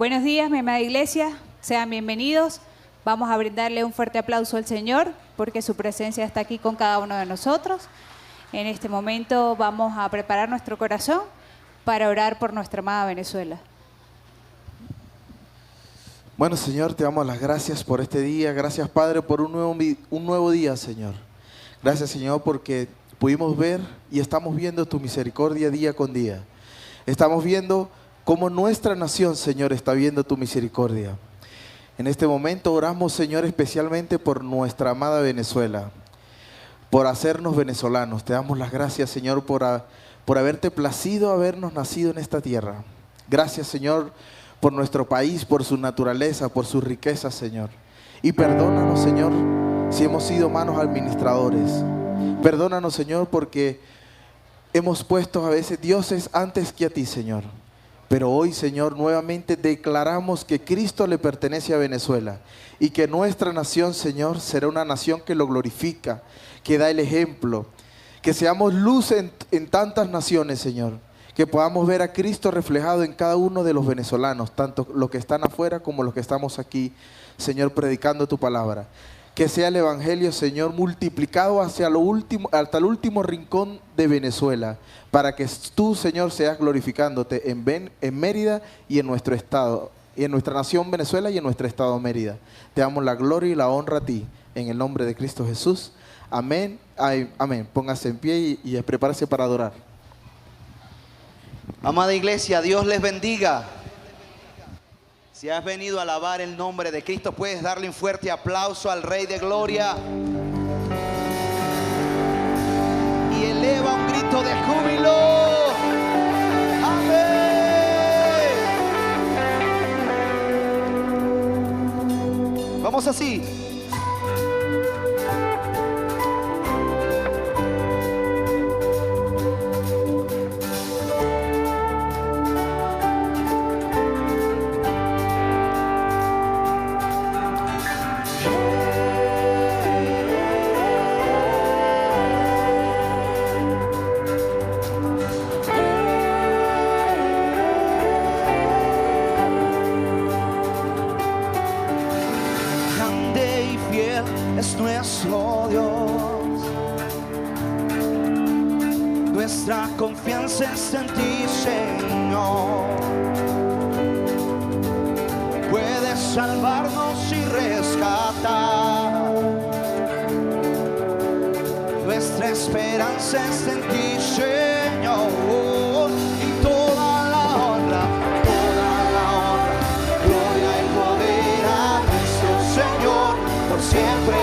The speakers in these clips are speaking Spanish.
Buenos días, mi amada iglesia, sean bienvenidos. Vamos a brindarle un fuerte aplauso al Señor porque su presencia está aquí con cada uno de nosotros. En este momento vamos a preparar nuestro corazón para orar por nuestra amada Venezuela. Bueno, Señor, te damos las gracias por este día. Gracias, Padre, por un nuevo día, Señor. Gracias, Señor, porque pudimos ver y estamos viendo tu misericordia día con día. Estamos viendo cómo nuestra nación, Señor, está viendo tu misericordia. En este momento oramos, Señor, especialmente por nuestra amada Venezuela, por hacernos venezolanos. Te damos las gracias, Señor, por haberte placido habernos nacido en esta tierra. Gracias, Señor, por nuestro país, por su naturaleza, por sus riquezas, Señor. Y perdónanos, Señor, si hemos sido malos administradores. Perdónanos, Señor, porque hemos puesto a veces dioses antes que a ti, Señor. Pero hoy, Señor, nuevamente declaramos que Cristo le pertenece a Venezuela y que nuestra nación, Señor, será una nación que lo glorifica, que da el ejemplo, que seamos luz en tantas naciones, Señor, que podamos ver a Cristo reflejado en cada uno de los venezolanos, tanto los que están afuera como los que estamos aquí, Señor, predicando tu palabra. Que sea el Evangelio, Señor, multiplicado hasta el último rincón de Venezuela, para que tú, Señor, seas glorificándote en Mérida y en nuestro estado, y en nuestra nación Venezuela y en nuestro estado Mérida. Te damos la gloria y la honra a ti, en el nombre de Cristo Jesús. Amén. Ay, amén. Póngase en pie y prepárese para adorar. Amada iglesia, Dios les bendiga. Si has venido a alabar el nombre de Cristo, puedes darle un fuerte aplauso al Rey de Gloria. Y eleva un grito de júbilo. Amén. Vamos así. Es nuestro Dios, nuestra confianza está en ti, Señor. Puedes salvarnos y rescatar, nuestra esperanza está en ti, Señor. Y toda la honra, gloria y poder a nuestro Señor por siempre.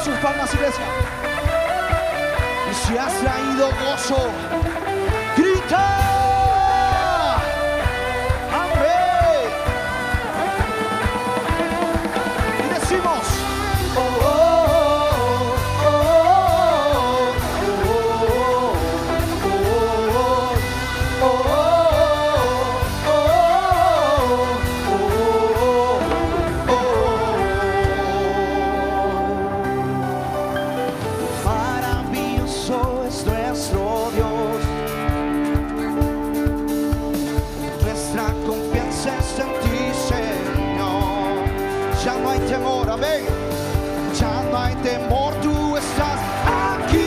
Sus palmas, iglesia. Y si has traído gozo, grita. Amén. Y decimos: oh, oh, oh, oh, oh, oh, oh. Ya no hay temor, amén. Ya no hay temor, tú estás aquí.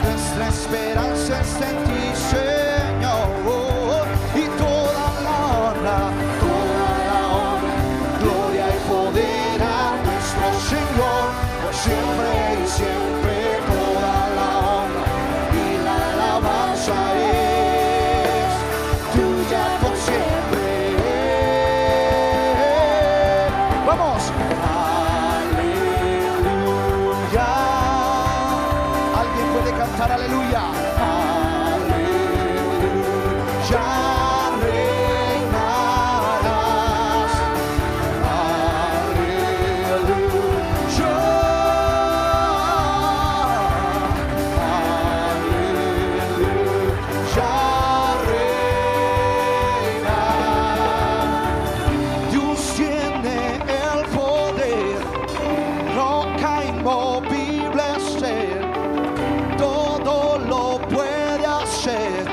Nuestra esperanza está en ti, Señor. Y toda la honra, gloria y poder a nuestro Señor. Por siempre y siempre, toda la honra y la alabanza es tuya por siempre. ¡Vamos! Aleluya. ¿Alguien puede cantar aleluya? Aleluya. Reinarás. Aleluya. Aleluya. Reina. Dios tiene el poder, roca inmovible ser, todo lo puede hacer,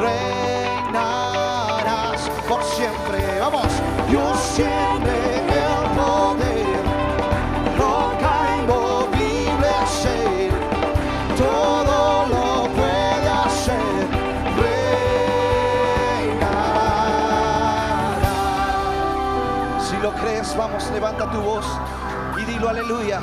reinarás por siempre. Vamos, Dios tiene el poder, roca inmovible ser, todo lo puede hacer, reinarás. Si lo crees, vamos, levanta tu voz y dilo aleluya.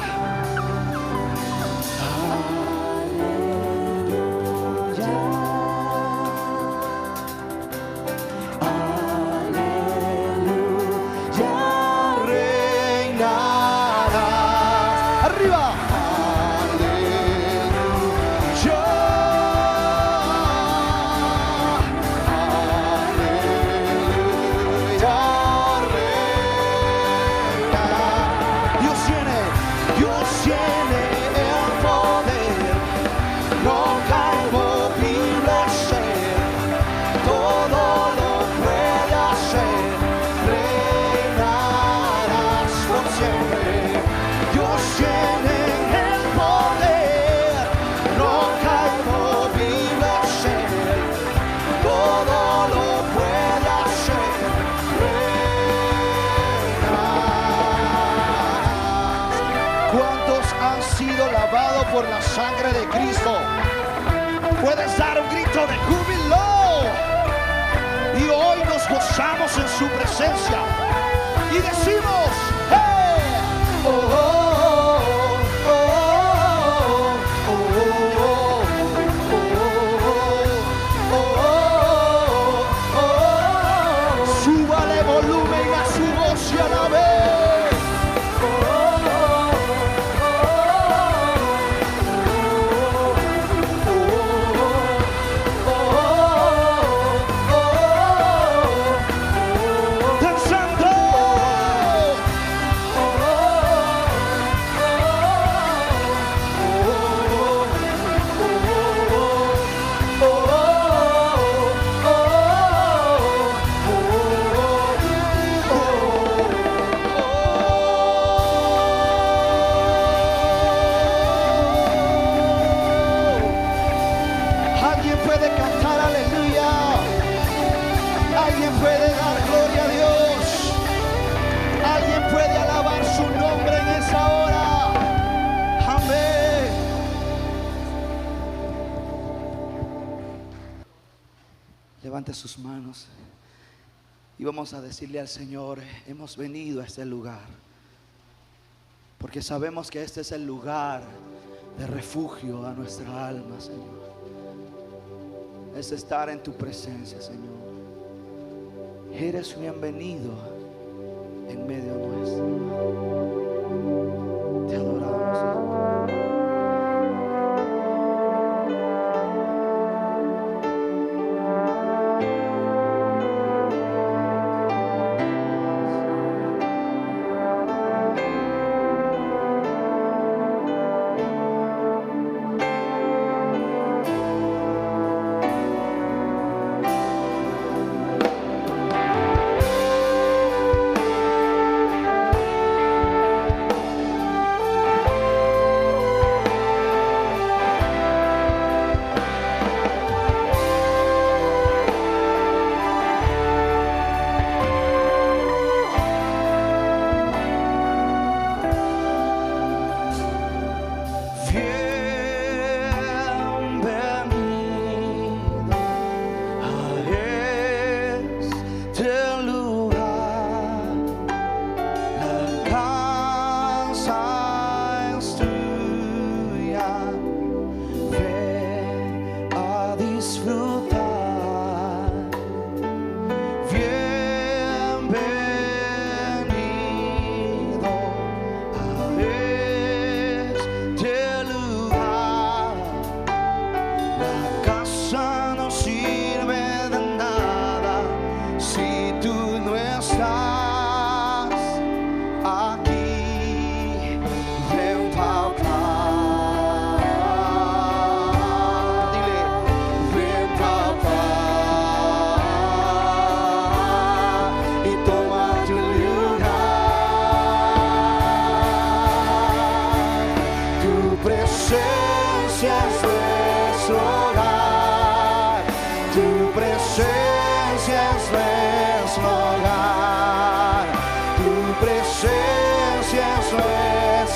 Ya reinarás. Arriba. Aleluya. Aleluya. Reina. Dios tiene el poder, roca inmovible ser, todo lo puede hacer, reinarás por siempre. Dios tiene el poder, roca inmovible ser, todo lo puede hacer, reinarás. ¿Cuántos han sido lavados por la sangre de Cristo? Puedes dar un grito de júbilo. Y hoy nos gozamos en su presencia y decimos, ¡hey! Oh, oh, oh, oh, oh, oh, oh, oh. Súbale volumen a su voz y alabe. Danzando. Alguien puede cantar aleluya. Alguien puede dar gloria a Dios. Alguien puede alabar su nombre en esa hora. Amén. Levante sus manos y vamos a decirle al Señor, hemos venido a este lugar porque sabemos que este es el lugar de refugio a nuestra alma, Señor. Es estar en tu presencia, Señor. Eres bienvenido en medio nuestro. Te adoramos, Señor.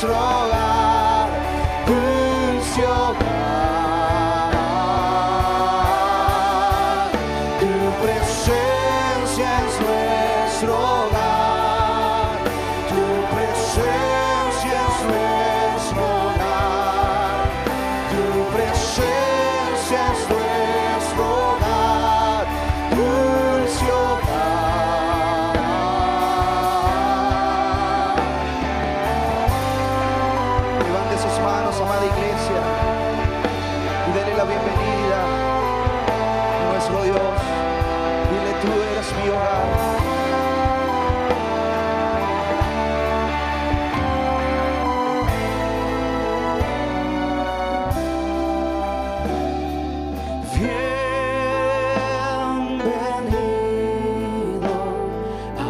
nuestro hogar, dulce hogar. Tu presencia es nuestro hogar, tu presencia es nuestro hogar, tu presencia es nuestro hogar, dulce hogar. Levante sus manos, amada iglesia, y dele la bienvenida a nuestro Dios. Dile, tú eres mi hogar. Bienvenido a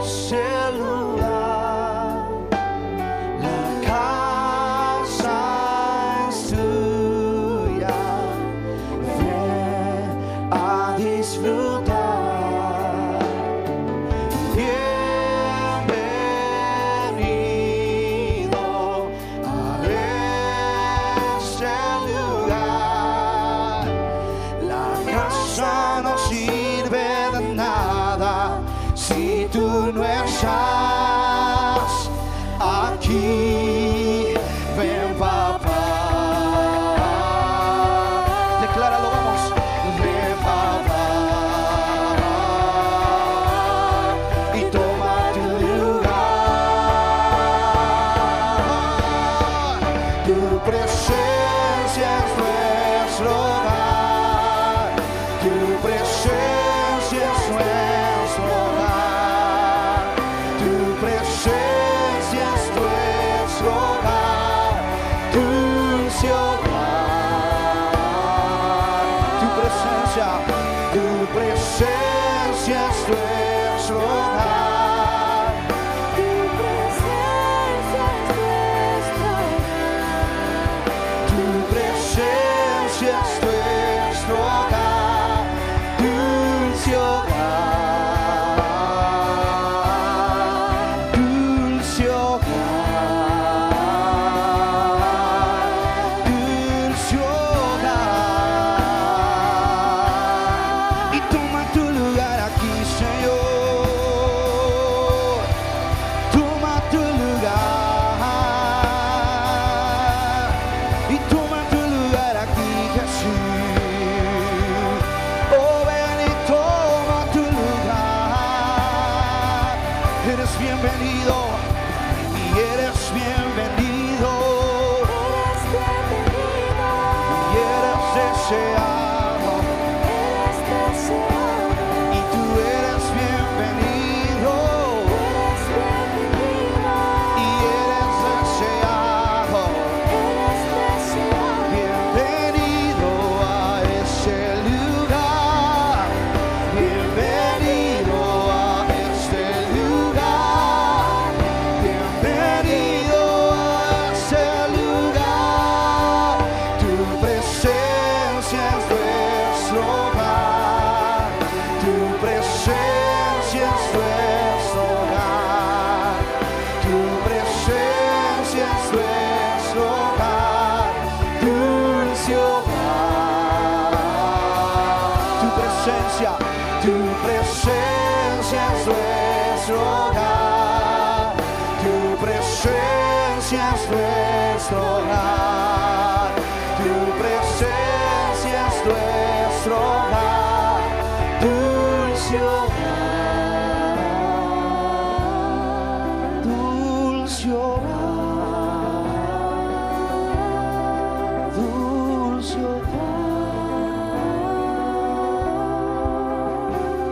ese lugar. La casa es tuya. Ven a disfrutar. Bienvenido a ese lugar. La casa no sirve de nada si tú no estás aquí. Ven, papá. Decláralo, vamos. Ven, papá, y toma tu lugar. Tu presencia es nuestro hogar, tu presencia es nuestro hogar, tu presencia es nuestro hogar, dulce hogar. Tu presencia es nuestro hogar, tu presencia es nuestro hogar, tu presencia es nuestro hogar, dulce hogar, dulce hogar, dulce hogar. Y toma tu lugar aquí, Señor. Toma tu lugar. Y toma tu lugar aquí, Jesús. Oh, ven y toma tu lugar. Eres bienvenido y eres bienvenido. Y eres deseado. Y tú eres bienvenido. Y eres deseado. Bienvenido a ese lugar. Bienvenido a este lugar. Bienvenido a ese lugar. Tu presencia es nuestro hogar. Tu presencia es nuestro hogar. Tu presencia es nuestro hogar. Dulce hogar. Tu presencia es nuestro hogar. Tu presencia es nuestro hogar. Tu presencia es nuestro hogar. Dulce hogar. Dulce hogar. Dulce hogar.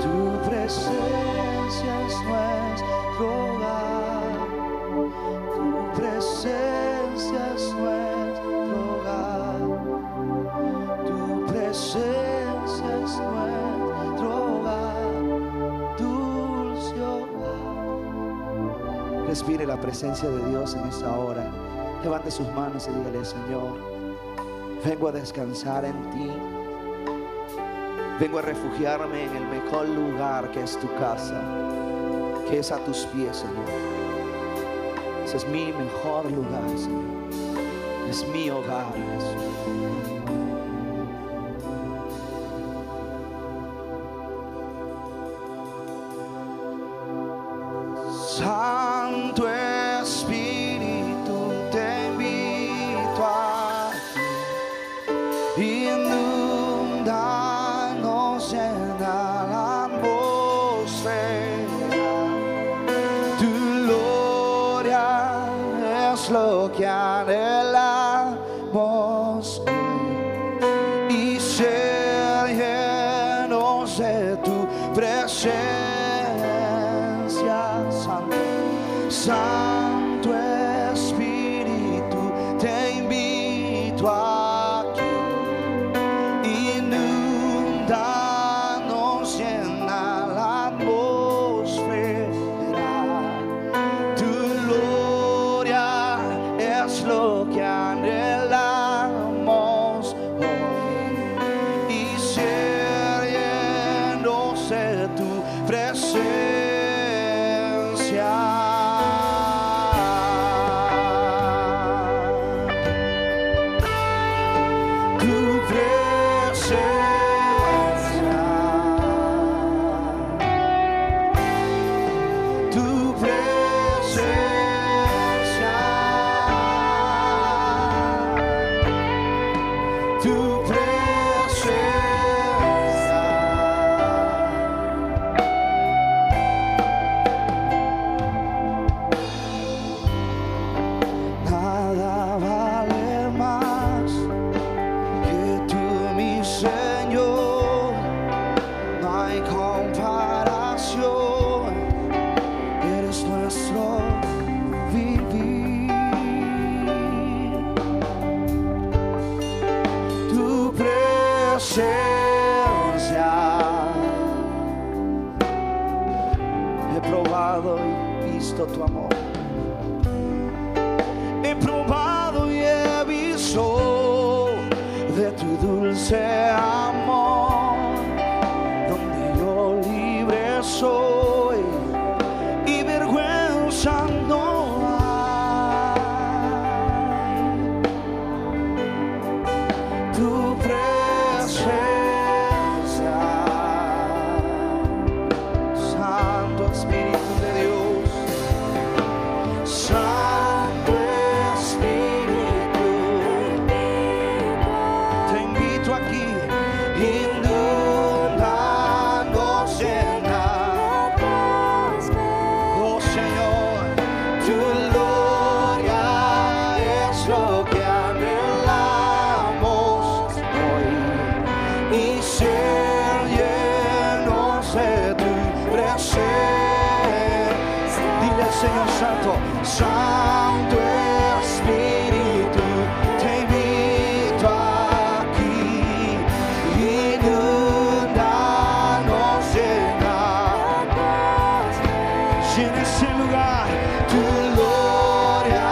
Tu presencia es nuestro hogar. Tu presencia es nuestro hogar. Tu presencia es nuestro hogar. Dulce hogar. Respire la presencia de Dios en esta hora. Levante sus manos y dígale: Señor, vengo a descansar en ti. Vengo a refugiarme en el mejor lugar, que es tu casa, que es a tus pies, Señor. Ese es mi mejor lugar, Señor. Es mi hogar, Jesús. Santo Espíritu, te invito aquí. Inúndanos, llena la atmósfera. Tu gloria es lo que anhelamos hoy, y ser llenos de tu presencia, Santo. Santo Espíritu, te invito aquí. Inúndanos, llena la atmósfera. Tu gloria es lo que anhelamos hoy, y ser llenos de tu presencia. Tu presencia, tu presencia, tu presencia. Nada vale más que tú, mi Señor. No hay comparación. Eres nuestro vivir. Tu presencia. He probado y visto tu amor. He probado y he visto de tu dulce amor, donde yo libre soy y vergüenza no hay. Tu presencia, Santo Espíritu de Dios. Santo Espíritu, te invito aquí. Inúndanos, llena. Oh Señor, tu gloria es lo que anhelamos hoy, y ser llenos de tu presencia. Dile al Señor Santo. Santo Espíritu, te invito aquí. Inúndanos, llena. Llena ese lugar. Tu gloria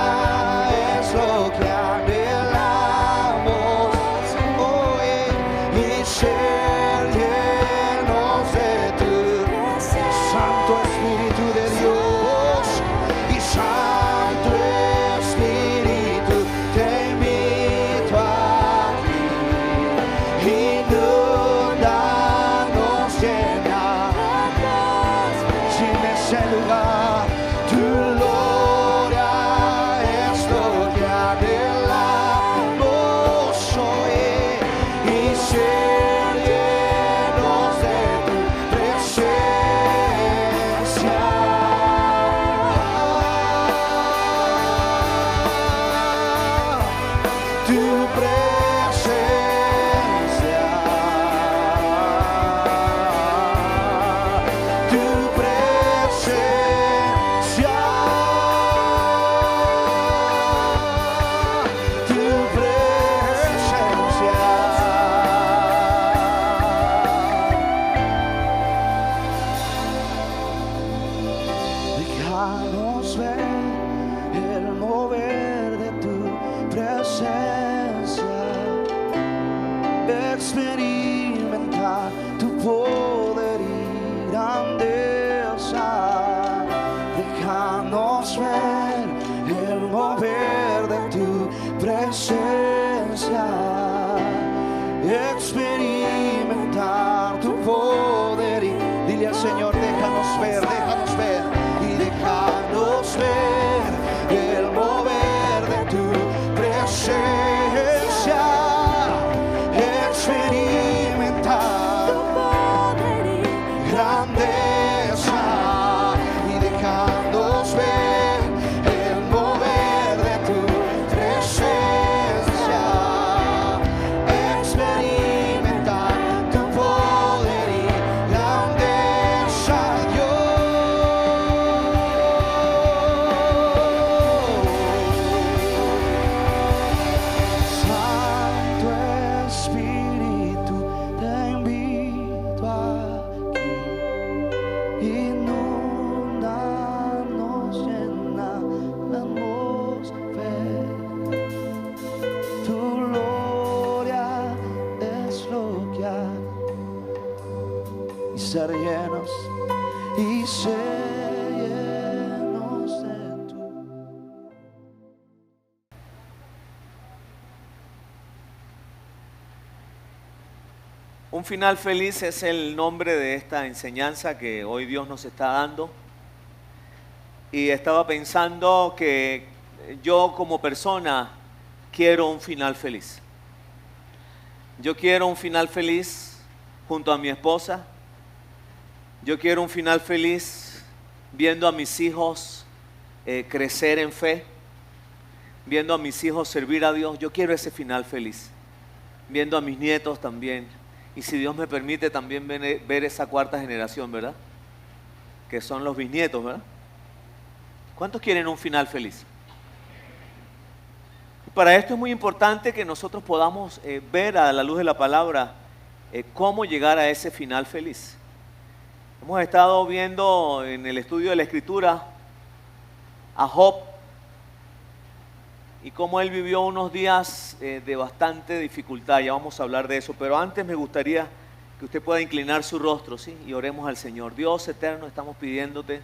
es lo que anhelamos hoy, y ser llenos de tu Santo Espíritu de Dios. Y Santo Espíritu, te invito aquí. Inúndanos, llena. Llena ese lugar. Tu gloria es lo que anhelamos hoy, y ser llenos de tu presencia. Tu presencia, tu presencia, tu presencia. Déjanos ver el mover de tu presencia, experimentar tu poder y grandeza. Déjanos ver presencia, experimentar tu poder. Y dile al Señor, déjanos ver y déjanos ver el mover de tu presencia, experimentar tu poder y grandeza, y déjanos ver el mover de tu presencia, experimentar tu poder y grandeza, Santo Espíritu, te invito aquí, inúndanos, llenamos fe. Tu gloria es lo que hay, y ser llenos de tu. Un final feliz es el nombre de esta enseñanza que hoy Dios nos está dando. Y estaba pensando que yo como persona quiero un final feliz. Yo quiero un final feliz junto a mi esposa. Yo quiero un final feliz viendo a mis hijos crecer en fe, viendo a mis hijos servir a Dios. Yo quiero ese final feliz, viendo a mis nietos también. Y si Dios me permite también ver esa cuarta generación, ¿verdad? Que son los bisnietos, ¿verdad? ¿Cuántos quieren un final feliz? Para esto es muy importante que nosotros podamos ver a la luz de la palabra cómo llegar a ese final feliz. Hemos estado viendo en el estudio de la Escritura a Job y cómo él vivió unos días de bastante dificultad. Ya vamos a hablar de eso, pero antes me gustaría que usted pueda inclinar su rostro, ¿sí? Y oremos al Señor. Dios eterno, estamos pidiéndote,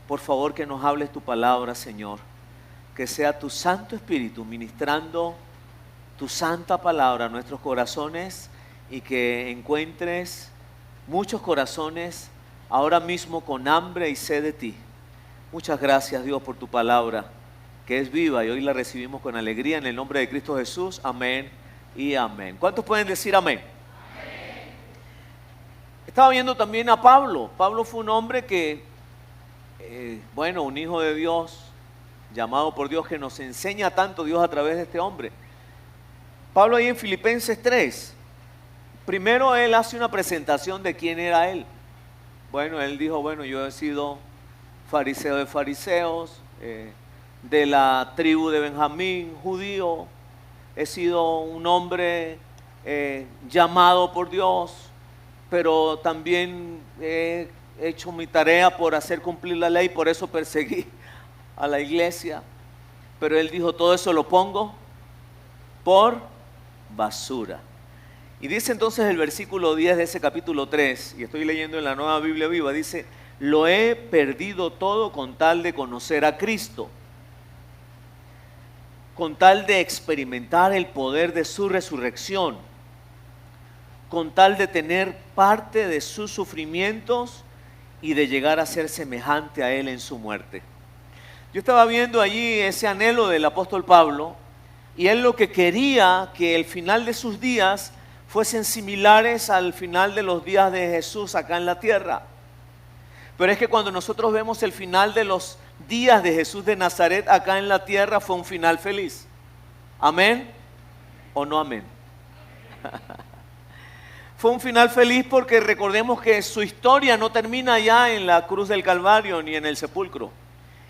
por favor, que nos hables tu palabra, Señor. Que sea tu Santo Espíritu ministrando tu santa palabra a nuestros corazones y que encuentres muchos corazones ahora mismo con hambre y sed de ti. Muchas gracias, Dios, por tu palabra, que es viva y hoy la recibimos con alegría en el nombre de Cristo Jesús. Amén y amén. ¿Cuántos pueden decir amén? Amén. Estaba viendo también a Pablo. Pablo fue un hombre que, un hijo de Dios, llamado por Dios, que nos enseña tanto Dios a través de este hombre. Pablo ahí en Filipenses 3, primero él hace una presentación de quién era él. Bueno, él dijo, yo he sido fariseo de fariseos, de la tribu de Benjamín, judío, he sido un hombre llamado por Dios, pero también he hecho mi tarea por hacer cumplir la ley, por eso perseguí a la iglesia. Pero él dijo, todo eso lo pongo por basura. Y dice entonces el versículo 10 de ese capítulo 3, y estoy leyendo en la Nueva Biblia Viva, dice, lo he perdido todo con tal de conocer a Cristo, con tal de experimentar el poder de su resurrección, con tal de tener parte de sus sufrimientos y de llegar a ser semejante a Él en su muerte. Yo estaba viendo allí ese anhelo del apóstol Pablo, y él lo que quería que el final de sus días fuesen similares al final de los días de Jesús acá en la tierra. Pero es que cuando nosotros vemos el final de los días de Jesús de Nazaret acá en la tierra, fue un final feliz. ¿Amén o no amén? Fue un final feliz porque recordemos que su historia no termina ya en la cruz del Calvario ni en el sepulcro.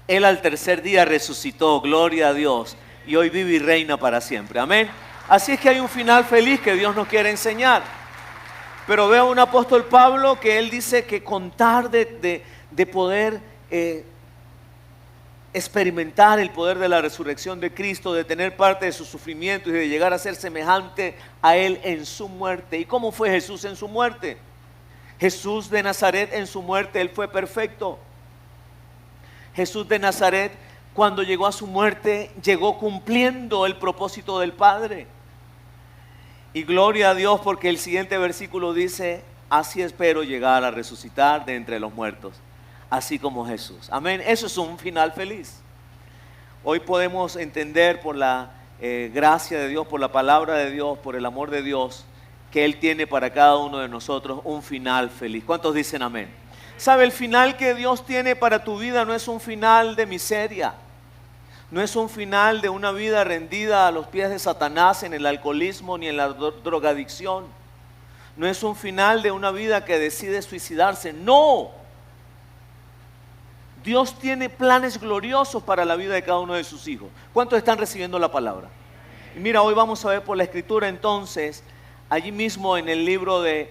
Él al tercer día resucitó, gloria a Dios, y hoy vive y reina para siempre. Amén. Así es que hay un final feliz que Dios nos quiere enseñar. Pero veo a un apóstol Pablo que él dice que contar de poder experimentar el poder de la resurrección de Cristo, de tener parte de su sufrimiento y de llegar a ser semejante a Él en su muerte. ¿Y cómo fue Jesús en su muerte? Jesús de Nazaret en su muerte, Él fue perfecto. Jesús de Nazaret cuando llegó a su muerte, llegó cumpliendo el propósito del Padre. Y gloria a Dios, porque el siguiente versículo dice: así espero llegar a resucitar de entre los muertos, así como Jesús. Amén. Eso es un final feliz. Hoy podemos entender por la gracia de Dios, por la palabra de Dios, por el amor de Dios, que Él tiene para cada uno de nosotros un final feliz. ¿Cuántos dicen amén? ¿Sabe? El final que Dios tiene para tu vida no es un final de miseria. No es un final de una vida rendida a los pies de Satanás en el alcoholismo ni en la drogadicción. No es un final de una vida que decide suicidarse. No. Dios tiene planes gloriosos para la vida de cada uno de sus hijos. ¿Cuántos están recibiendo la palabra? Y mira, hoy vamos a ver por la Escritura entonces, allí mismo en el libro de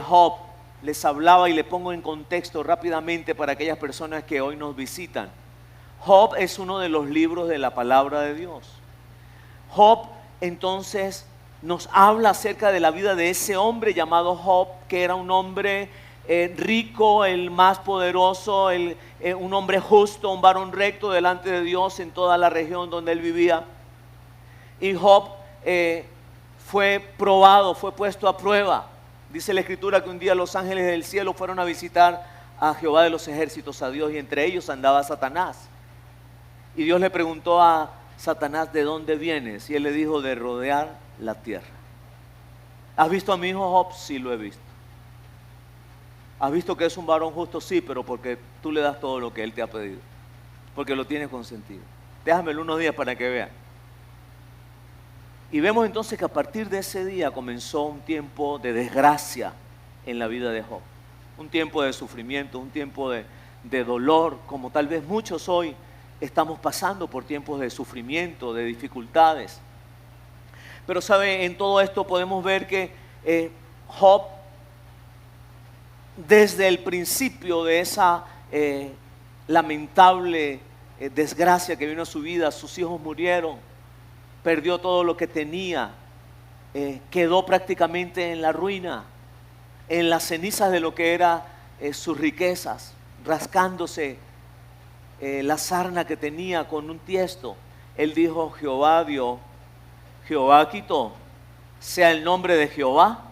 Job, les hablaba y le pongo en contexto rápidamente para aquellas personas que hoy nos visitan. Job es uno de los libros de la palabra de Dios. Job entonces nos habla acerca de la vida de ese hombre llamado Job, que era un hombre rico, el más poderoso, un hombre justo, un varón recto delante de Dios en toda la región donde él vivía. Y Job fue probado, fue puesto a prueba. Dice la Escritura que un día los ángeles del cielo fueron a visitar a Jehová de los ejércitos, a Dios, y entre ellos andaba Satanás. Y Dios le preguntó a Satanás: ¿de dónde vienes? Y él le dijo: de rodear la tierra. ¿Has visto a mi hijo Job? Sí, lo he visto. ¿Has visto que es un varón justo? Sí, pero porque tú le das todo lo que él te ha pedido, porque lo tienes consentido. Déjamelo unos días para que vean. Y vemos entonces que a partir de ese día comenzó un tiempo de desgracia en la vida de Job. Un tiempo de sufrimiento, un tiempo de dolor, como tal vez muchos hoy estamos pasando por tiempos de sufrimiento, de dificultades. Pero sabe, en todo esto podemos ver que Job, desde el principio de esa lamentable desgracia que vino a su vida, sus hijos murieron, perdió todo lo que tenía, quedó prácticamente en la ruina, en las cenizas de lo que eran sus riquezas, rascándose la sarna que tenía con un tiesto. Él dijo: Jehová dio, Jehová quitó, sea el nombre de Jehová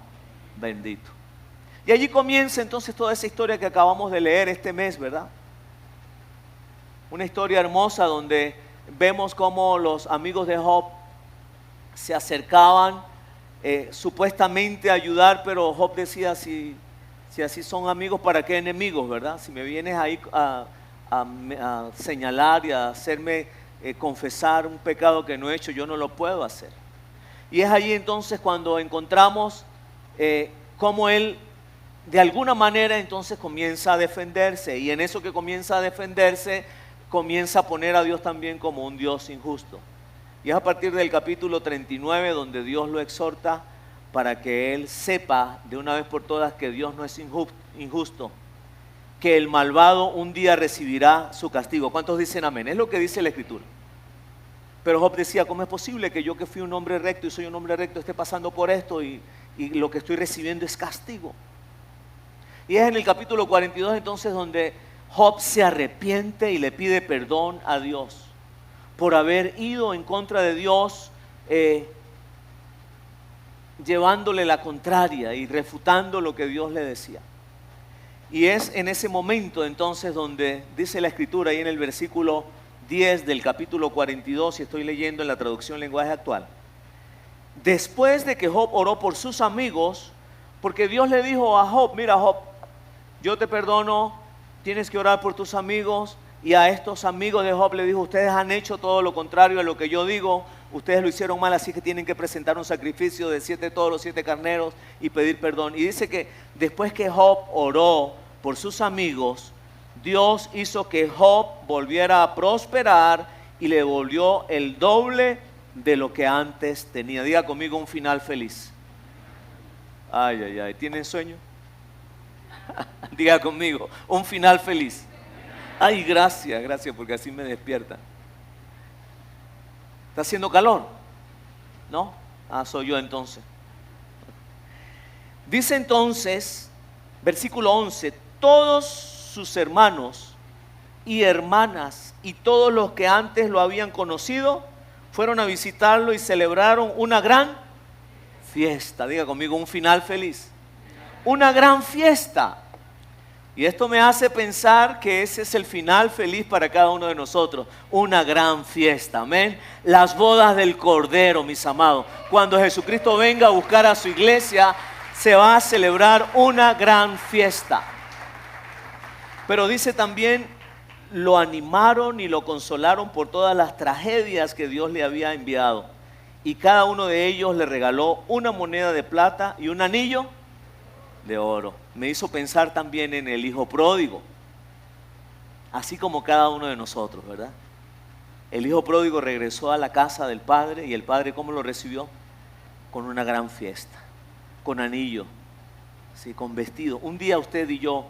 bendito. Y allí comienza entonces toda esa historia que acabamos de leer este mes, ¿verdad? Una historia hermosa donde vemos cómo los amigos de Job se acercaban supuestamente a ayudar, pero Job decía: si así son amigos, ¿para qué enemigos, verdad? Si me vienes ahí a señalar y a hacerme confesar un pecado que no he hecho, yo no lo puedo hacer. Y es allí entonces cuando encontramos cómo él de alguna manera entonces comienza a defenderse, y en eso que comienza a defenderse comienza a poner a Dios también como un Dios injusto. Y es a partir del capítulo 39 donde Dios lo exhorta para que él sepa de una vez por todas que Dios no es injusto, que el malvado un día recibirá su castigo. ¿Cuántos dicen amén? Es lo que dice la Escritura. Pero Job decía: ¿cómo es posible que yo, que fui un hombre recto y soy un hombre recto, esté pasando por esto y lo que estoy recibiendo es castigo? Y es en el capítulo 42 entonces donde Job se arrepiente y le pide perdón a Dios por haber ido en contra de Dios, llevándole la contraria y refutando lo que Dios le decía. Y es en ese momento entonces donde dice la Escritura, ahí en el versículo 10 del capítulo 42, y estoy leyendo en la traducción lenguaje actual: después de que Job oró por sus amigos, porque Dios le dijo a Job: mira Job, yo te perdono, tienes que orar por tus amigos. Y a estos amigos de Job le dijo: ustedes han hecho todo lo contrario a lo que yo digo, ustedes lo hicieron mal, así que tienen que presentar un sacrificio de 7 toros, 7 carneros y pedir perdón. Y dice que después que Job oró por sus amigos, Dios hizo que Job volviera a prosperar y le devolvió el doble de lo que antes tenía. Diga conmigo: un final feliz. Ay, ay, ay, ¿tienen sueño? Diga conmigo: un final feliz. Ay, gracias, gracias, porque así me despierta. ¿Está haciendo calor? ¿No? Ah, soy yo entonces. Dice entonces, versículo 11: todos sus hermanos y hermanas y todos los que antes lo habían conocido fueron a visitarlo y celebraron una gran fiesta. Diga conmigo, un final feliz. Una gran fiesta. Y esto me hace pensar que ese es el final feliz para cada uno de nosotros. Una gran fiesta, amén. Las bodas del Cordero, mis amados. Cuando Jesucristo venga a buscar a su iglesia, se va a celebrar una gran fiesta. Pero dice también, lo animaron y lo consolaron por todas las tragedias que Dios le había enviado. Y cada uno de ellos le regaló una moneda de plata y un anillo de oro. Me hizo pensar también en el hijo pródigo, así como cada uno de nosotros, ¿verdad? El hijo pródigo regresó a la casa del padre y el padre, ¿cómo lo recibió? Con una gran fiesta, con anillo, ¿sí? Con vestido. Un día usted y yo,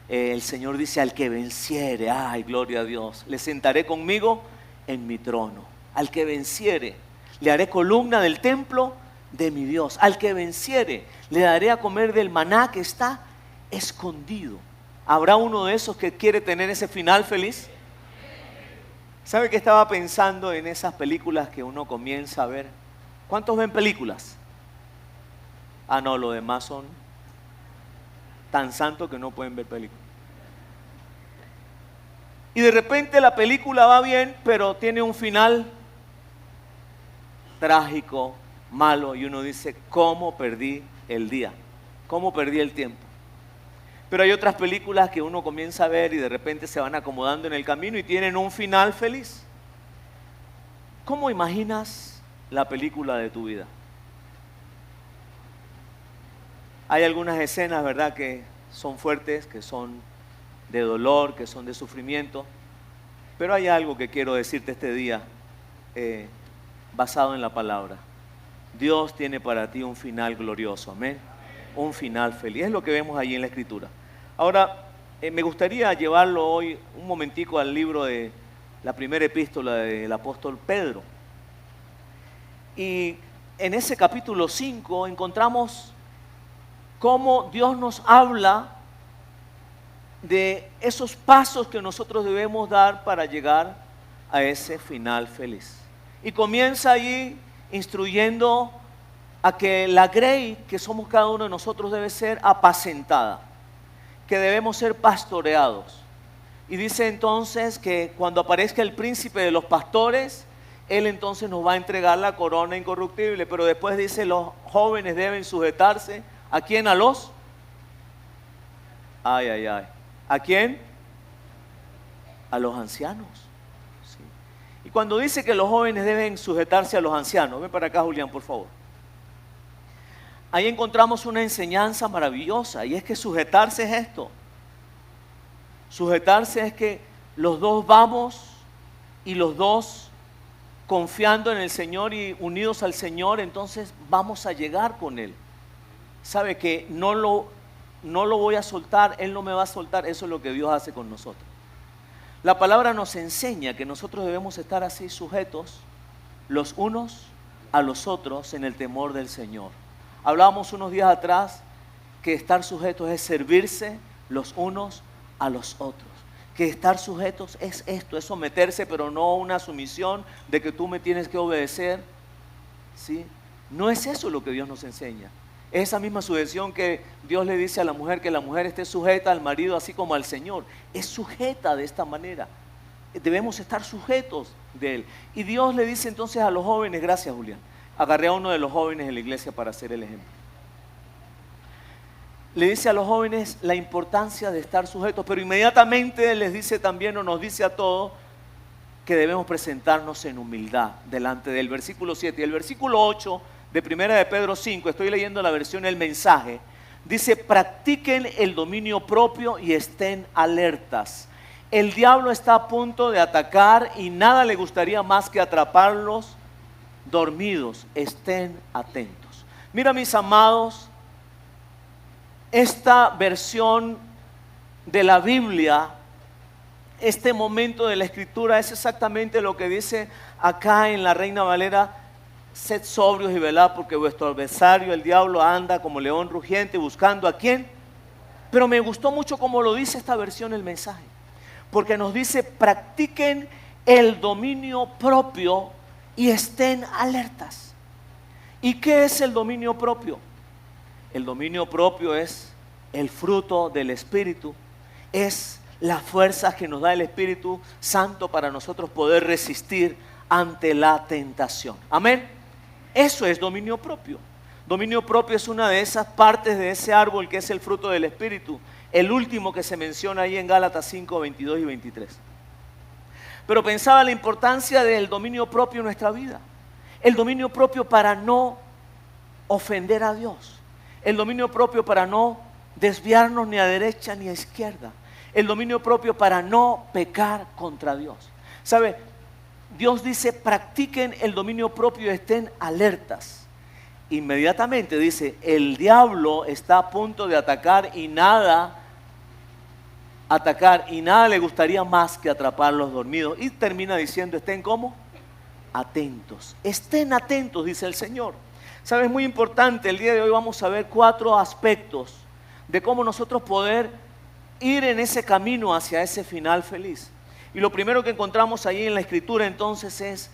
el Señor dice, al que venciere, ay, gloria a Dios, le sentaré conmigo en mi trono. Al que venciere, le haré columna del templo de mi Dios. Al que venciere, le daré a comer del maná que está escondido. ¿Habrá uno de esos que quiere tener ese final feliz? ¿Sabe qué estaba pensando en esas películas que uno comienza a ver? ¿Cuántos ven películas? Ah, no, los demás son tan santos que no pueden ver películas. Y de repente la película va bien, pero tiene un final trágico, malo, y uno dice, ¿cómo perdí el día? ¿Cómo perdí el tiempo? Pero hay otras películas que uno comienza a ver y de repente se van acomodando en el camino y tienen un final feliz. ¿Cómo imaginas la película de tu vida? Hay algunas escenas, ¿verdad?, que son fuertes, que son de dolor, que son de sufrimiento, pero hay algo que quiero decirte este día, basado en la palabra. Dios tiene para ti un final glorioso, amén. Un final feliz, es lo que vemos allí en la Escritura. Ahora, me gustaría llevarlo hoy un momentico al libro de la primera epístola del apóstol Pedro. Y en ese capítulo 5 encontramos cómo Dios nos habla de esos pasos que nosotros debemos dar para llegar a ese final feliz. Y comienza allí instruyendo a que la grey que somos cada uno de nosotros debe ser apacentada, que debemos ser pastoreados. Y dice entonces que cuando aparezca el príncipe de los pastores, él entonces nos va a entregar la corona incorruptible. Pero después dice, los jóvenes deben sujetarse. ¿A quién? A los... Ay, ay, ay. ¿A quién? A los ancianos. Sí. Y cuando dice que los jóvenes deben sujetarse a los ancianos, ven para acá, Julián, por favor. Ahí encontramos una enseñanza maravillosa, y es que sujetarse es esto. Sujetarse es que los dos vamos y los dos confiando en el Señor y unidos al Señor, entonces vamos a llegar con Él. Sabe que no lo voy a soltar, Él no me va a soltar. Eso es lo que Dios hace con nosotros. La palabra nos enseña que nosotros debemos estar así sujetos los unos a los otros en el temor del Señor. Hablábamos unos días atrás que estar sujetos es servirse los unos a los otros. Que estar sujetos es esto, es someterse, pero no una sumisión de que tú me tienes que obedecer, ¿sí? No es eso lo que Dios nos enseña. Es esa misma sujeción que Dios le dice a la mujer, que la mujer esté sujeta al marido así como al Señor. Es sujeta de esta manera. Debemos estar sujetos de Él. Y Dios le dice entonces a los jóvenes, gracias Julián, agarré a uno de los jóvenes en la iglesia para hacer el ejemplo. Le dice a los jóvenes la importancia de estar sujetos, pero inmediatamente les dice también, o nos dice a todos, que debemos presentarnos en humildad delante del versículo 7. Y el versículo 8 de 1 de Pedro 5, estoy leyendo la versión El Mensaje, dice, practiquen el dominio propio y estén alertas. El diablo está a punto de atacar y nada le gustaría más que atraparlos dormidos. Estén atentos. Mira, mis amados, esta versión de la Biblia, este momento de la Escritura es exactamente lo que dice acá en la Reina Valera: sed sobrios y velad, porque vuestro adversario el diablo anda como león rugiente buscando a quién. Pero me gustó mucho como lo dice esta versión El Mensaje, Porque nos dice, practiquen el dominio propio y estén alertas. ¿Y qué es el dominio propio? El dominio propio es el fruto del Espíritu, es las fuerzas que nos da el Espíritu Santo para nosotros poder resistir ante la tentación. Amén. Eso es dominio propio. Dominio propio es una de esas partes de ese árbol que es el fruto del Espíritu. El último que se menciona ahí en Gálatas 5, 22 y 23. Pero pensaba la importancia del dominio propio en nuestra vida. El dominio propio para no ofender a Dios. El dominio propio para no desviarnos ni a derecha ni a izquierda. El dominio propio para no pecar contra Dios. ¿Sabe? Dios dice, practiquen el dominio propio y estén alertas. Inmediatamente dice, el diablo está a punto de atacar y nada le gustaría más que atraparlos dormidos. Y termina diciendo, estén ¿cómo? Atentos. Estén atentos, dice el Señor. ¿Sabes? Es muy importante, el día de hoy vamos a ver 4 aspectos de cómo nosotros poder ir en ese camino hacia ese final feliz. Y lo primero que encontramos ahí en la Escritura entonces es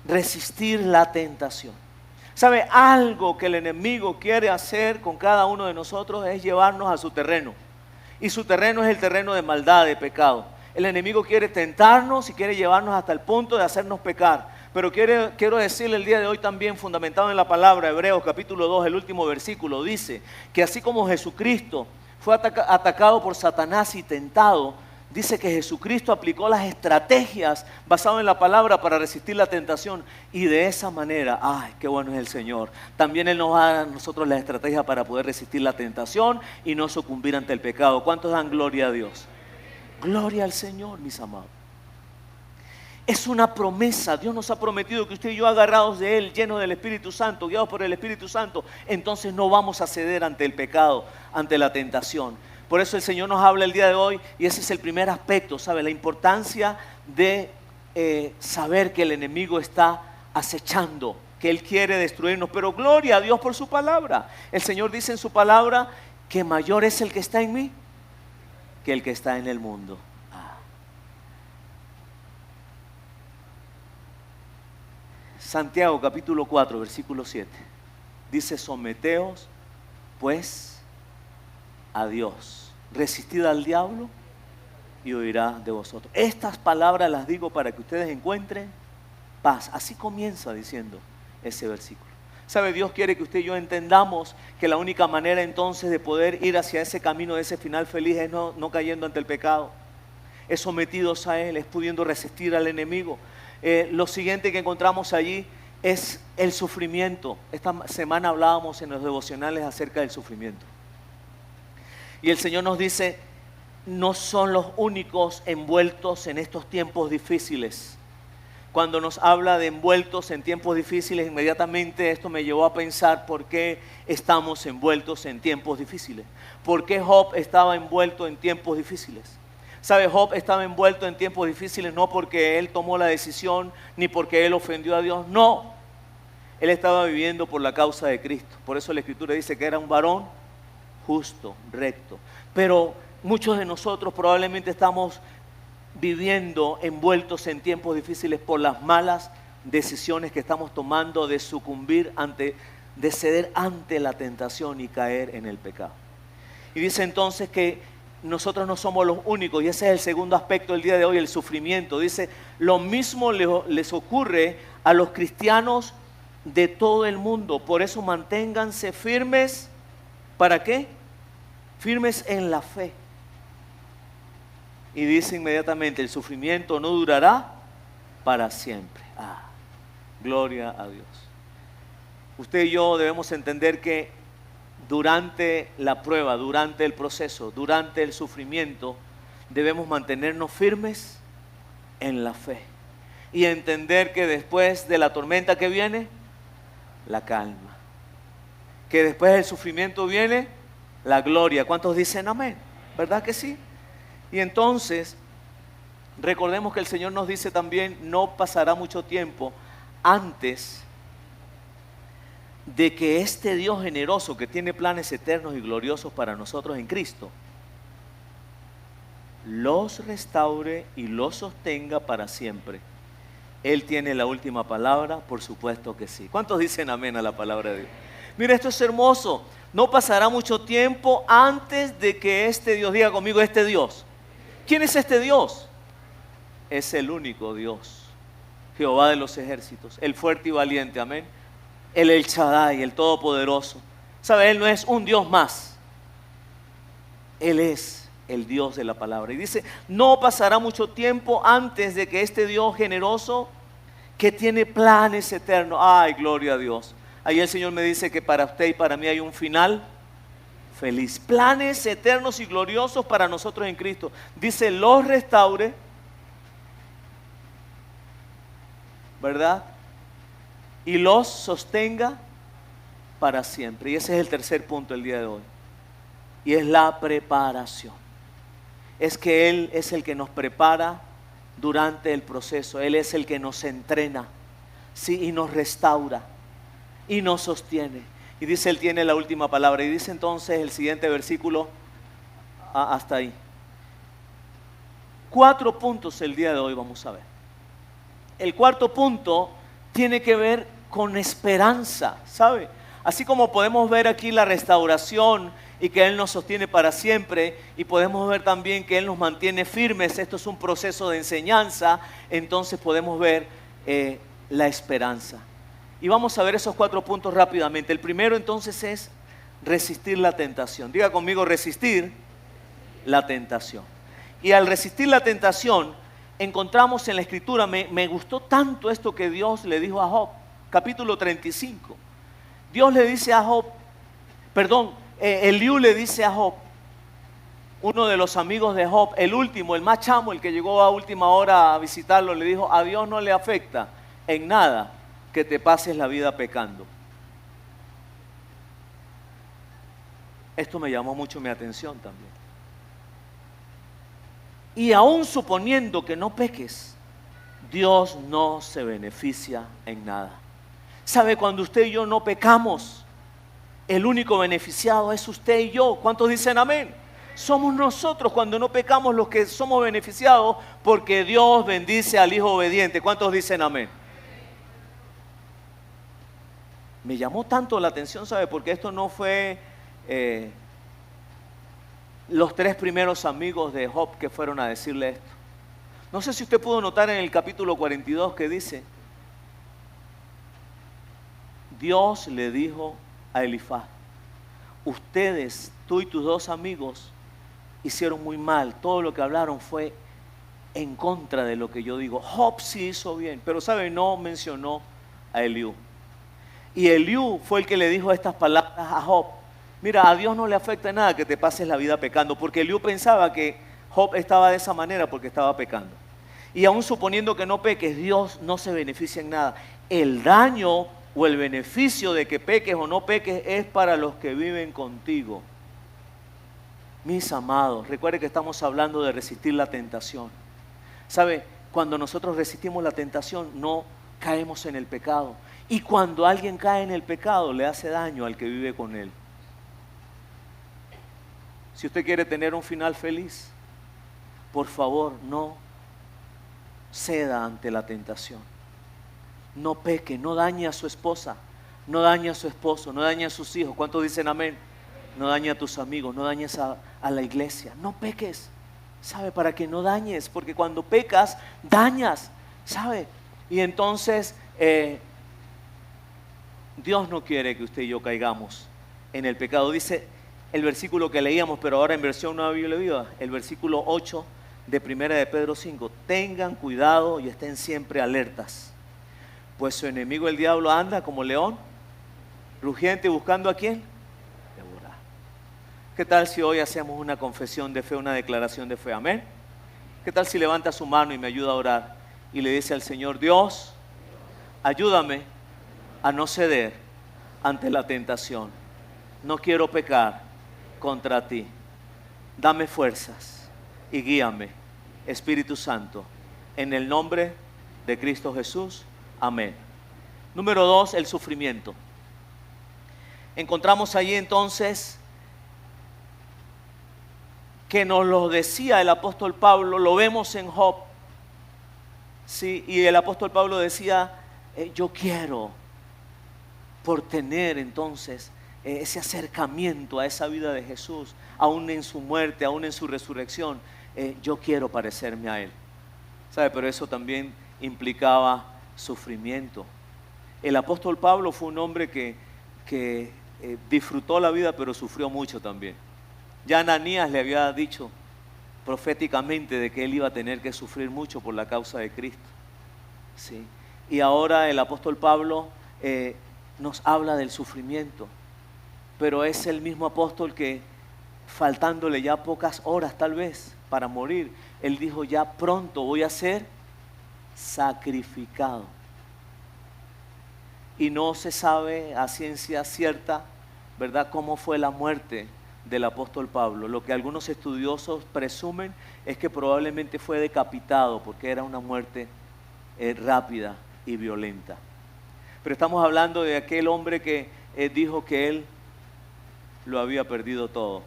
resistir la tentación. ¿Sabe? Algo que el enemigo quiere hacer con cada uno de nosotros es llevarnos a su terreno. Y su terreno es el terreno de maldad, de pecado. El enemigo quiere tentarnos y quiere llevarnos hasta el punto de hacernos pecar. Pero quiero decirle el día de hoy también, fundamentado en la palabra, Hebreos capítulo 2, el último versículo, dice que así como Jesucristo fue atacado por Satanás y tentado, dice que Jesucristo aplicó las estrategias basadas en la palabra para resistir la tentación. Y de esa manera, ¡ay, qué bueno es el Señor! También Él nos da a nosotros la estrategia para poder resistir la tentación y no sucumbir ante el pecado. ¿Cuántos dan gloria a Dios? Gloria al Señor, mis amados. Es una promesa. Dios nos ha prometido que usted y yo, agarrados de Él, llenos del Espíritu Santo, guiados por el Espíritu Santo, entonces no vamos a ceder ante el pecado, ante la tentación. Por eso el Señor nos habla el día de hoy y ese es el primer aspecto, ¿sabe? La importancia de saber que el enemigo está acechando, que Él quiere destruirnos. Pero gloria a Dios por su palabra. El Señor dice en su palabra que mayor es el que está en mí que el que está en el mundo. Santiago capítulo 4 versículo 7 dice, someteos pues a Dios, resistid al diablo y huirá de vosotros. Estas palabras las digo para que ustedes encuentren paz. Así comienza diciendo ese versículo. ¿Sabe? Dios quiere que usted y yo entendamos que la única manera entonces de poder ir hacia ese camino, de ese final feliz, es no cayendo ante el pecado, es sometidos a Él, es pudiendo resistir al enemigo. Lo siguiente que encontramos allí es el sufrimiento. Esta semana hablábamos en los devocionales acerca del sufrimiento. Y el Señor nos dice, no son los únicos envueltos en estos tiempos difíciles. Cuando nos habla de envueltos en tiempos difíciles, inmediatamente esto me llevó a pensar por qué estamos envueltos en tiempos difíciles. ¿Por qué Job estaba envuelto en tiempos difíciles? ¿Sabe? Job estaba envuelto en tiempos difíciles no porque él tomó la decisión ni porque él ofendió a Dios, no. Él estaba viviendo por la causa de Cristo. Por eso la Escritura dice que era un varón justo, recto. Pero muchos de nosotros probablemente estamos viviendo envueltos en tiempos difíciles por las malas decisiones que estamos tomando de sucumbir de ceder ante la tentación y caer en el pecado. Y dice entonces que nosotros no somos los únicos, y ese es el segundo aspecto del día de hoy, el sufrimiento. Dice, lo mismo les ocurre a los cristianos de todo el mundo. Por eso manténganse firmes. ¿Para qué? Firmes en la fe. Y dice inmediatamente, el sufrimiento no durará para siempre. Gloria a Dios. Usted y yo debemos entender que durante la prueba, durante el proceso, durante el sufrimiento, debemos mantenernos firmes en la fe y entender que después de la tormenta que viene, la calma, que después del sufrimiento viene la gloria. ¿Cuántos dicen amén? ¿Verdad que sí? Y entonces, recordemos que el Señor nos dice también, no pasará mucho tiempo antes de que este Dios generoso que tiene planes eternos y gloriosos para nosotros en Cristo, los restaure y los sostenga para siempre. Él tiene la última palabra, por supuesto que sí. ¿Cuántos dicen amén a la palabra de Dios? Mira, esto es hermoso. No pasará mucho tiempo antes de que este Dios, diga conmigo, este Dios. ¿Quién es este Dios? Es el único Dios, Jehová de los ejércitos, el fuerte y valiente, amén. El Shaddai, el todopoderoso. ¿Sabe? Él no es un Dios más. Él es el Dios de la palabra. Y dice, no pasará mucho tiempo antes de que este Dios generoso, que tiene planes eternos. Ay, gloria a Dios. Ahí el Señor me dice que para usted y para mí hay un final feliz. Planes eternos y gloriosos para nosotros en Cristo. Dice, los restaure, ¿verdad? Y los sostenga para siempre. Y ese es el tercer punto del día de hoy. Y es la preparación. Es que Él es el que nos prepara durante el proceso. Él es el que nos entrena, ¿sí? Y nos restaura y nos sostiene. Y dice, Él tiene la última palabra. Y dice entonces el siguiente versículo, hasta ahí. 4 puntos el día de hoy vamos a ver. El cuarto punto tiene que ver con esperanza, ¿sabe? Así como podemos ver aquí la restauración y que Él nos sostiene para siempre, y podemos ver también que Él nos mantiene firmes. Esto es un proceso de enseñanza. Entonces podemos ver la esperanza. Y vamos a ver esos 4 puntos rápidamente. El primero entonces es resistir la tentación. Diga conmigo, resistir la tentación. Y al resistir la tentación, encontramos en la Escritura, me gustó tanto esto que Dios le dijo a Job, capítulo 35. Dios le dice a Job, Eliú le dice a Job, uno de los amigos de Job, el último, el más chamo, el que llegó a última hora a visitarlo, le dijo, a Dios no le afecta en nada que te pases la vida pecando. Esto me llamó mucho mi atención también. Y aún suponiendo que no peques, Dios no se beneficia en nada. ¿Sabe? Cuando usted y yo no pecamos, el único beneficiado es usted y yo. ¿Cuántos dicen amén? Somos nosotros cuando no pecamos los que somos beneficiados, porque Dios bendice al hijo obediente. ¿Cuántos dicen amén? Me llamó tanto la atención, ¿sabe? Porque esto no fue los 3 primeros amigos de Job que fueron a decirle esto. No sé si usted pudo notar en el capítulo 42 que dice, Dios le dijo a Elifaz, ustedes, tú y tus 2 amigos, hicieron muy mal. Todo lo que hablaron fue en contra de lo que yo digo. Job sí hizo bien, pero ¿sabe? No mencionó a Eliú. Y Eliú fue el que le dijo estas palabras a Job. Mira, a Dios no le afecta nada que te pases la vida pecando, porque Eliú pensaba que Job estaba de esa manera porque estaba pecando. Y aún suponiendo que no peques, Dios no se beneficia en nada. El daño o el beneficio de que peques o no peques es para los que viven contigo. Mis amados, recuerde que estamos hablando de resistir la tentación. ¿Sabe? Cuando nosotros resistimos la tentación, no caemos en el pecado. Y cuando alguien cae en el pecado, le hace daño al que vive con él. Si usted quiere tener un final feliz, por favor, no ceda ante la tentación. No peque, no dañe a su esposa, no dañe a su esposo, no dañe a sus hijos. ¿Cuántos dicen amén? No dañe a tus amigos, no dañes a la iglesia. No peques, ¿sabe? Para que no dañes, porque cuando pecas, dañas, ¿sabe? Y entonces Dios no quiere que usted y yo caigamos en el pecado. Dice el versículo que leíamos, pero ahora en versión Nueva Biblia Viva, el versículo 8 de 1 de Pedro 5. Tengan cuidado y estén siempre alertas, pues su enemigo el diablo anda como león, rugiente, buscando a quién devorar. ¿Qué tal si hoy hacemos una confesión de fe, una declaración de fe? Amén. ¿Qué tal si levanta su mano y me ayuda a orar y le dice al Señor, Dios, ayúdame a no ceder ante la tentación? No quiero pecar contra ti. Dame fuerzas y guíame, Espíritu Santo, en el nombre de Cristo Jesús. Amén. Número 2, el sufrimiento. Encontramos allí entonces que nos lo decía el apóstol Pablo, lo vemos en Job. Sí, y el apóstol Pablo decía, yo quiero por tener entonces ese acercamiento a esa vida de Jesús, aún en su muerte, aún en su resurrección, yo quiero parecerme a Él. ¿Sabe? Pero eso también implicaba sufrimiento. El apóstol Pablo fue un hombre que disfrutó la vida, pero sufrió mucho también. Ya Ananías le había dicho proféticamente de que él iba a tener que sufrir mucho por la causa de Cristo. ¿Sí? Y ahora el apóstol Pablo nos habla del sufrimiento, pero es el mismo apóstol que, faltándole ya pocas horas tal vez para morir, él dijo, ya pronto voy a ser sacrificado. Y no se sabe a ciencia cierta, ¿verdad?, cómo fue la muerte del apóstol Pablo. Lo que algunos estudiosos presumen es que probablemente fue decapitado, porque era una muerte rápida y violenta. Pero estamos hablando de aquel hombre que dijo que él lo había perdido todo,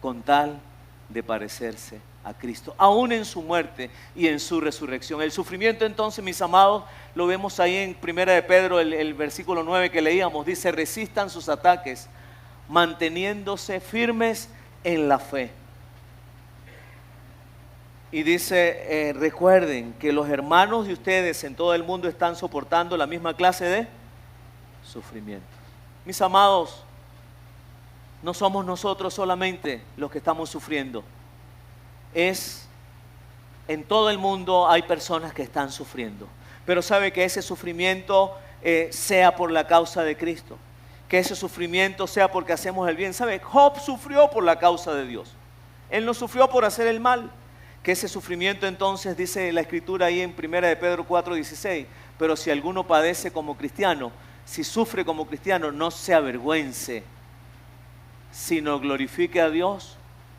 con tal de parecerse a Cristo, aún en su muerte y en su resurrección. El sufrimiento entonces, mis amados, lo vemos ahí en 1 de Pedro, el versículo 9 que leíamos, dice, resistan sus ataques, manteniéndose firmes en la fe. Y dice, recuerden que los hermanos de ustedes en todo el mundo están soportando la misma clase de sufrimiento. Mis amados, no somos nosotros solamente los que estamos sufriendo. En todo el mundo hay personas que están sufriendo. Pero sabe que ese sufrimiento sea por la causa de Cristo. Que ese sufrimiento sea porque hacemos el bien. ¿Sabe? Job sufrió por la causa de Dios. Él no sufrió por hacer el mal. Que ese sufrimiento entonces, dice la Escritura ahí en 1 de Pedro 4:16, pero si alguno padece como cristiano, si sufre como cristiano, no se avergüence, sino glorifique a Dios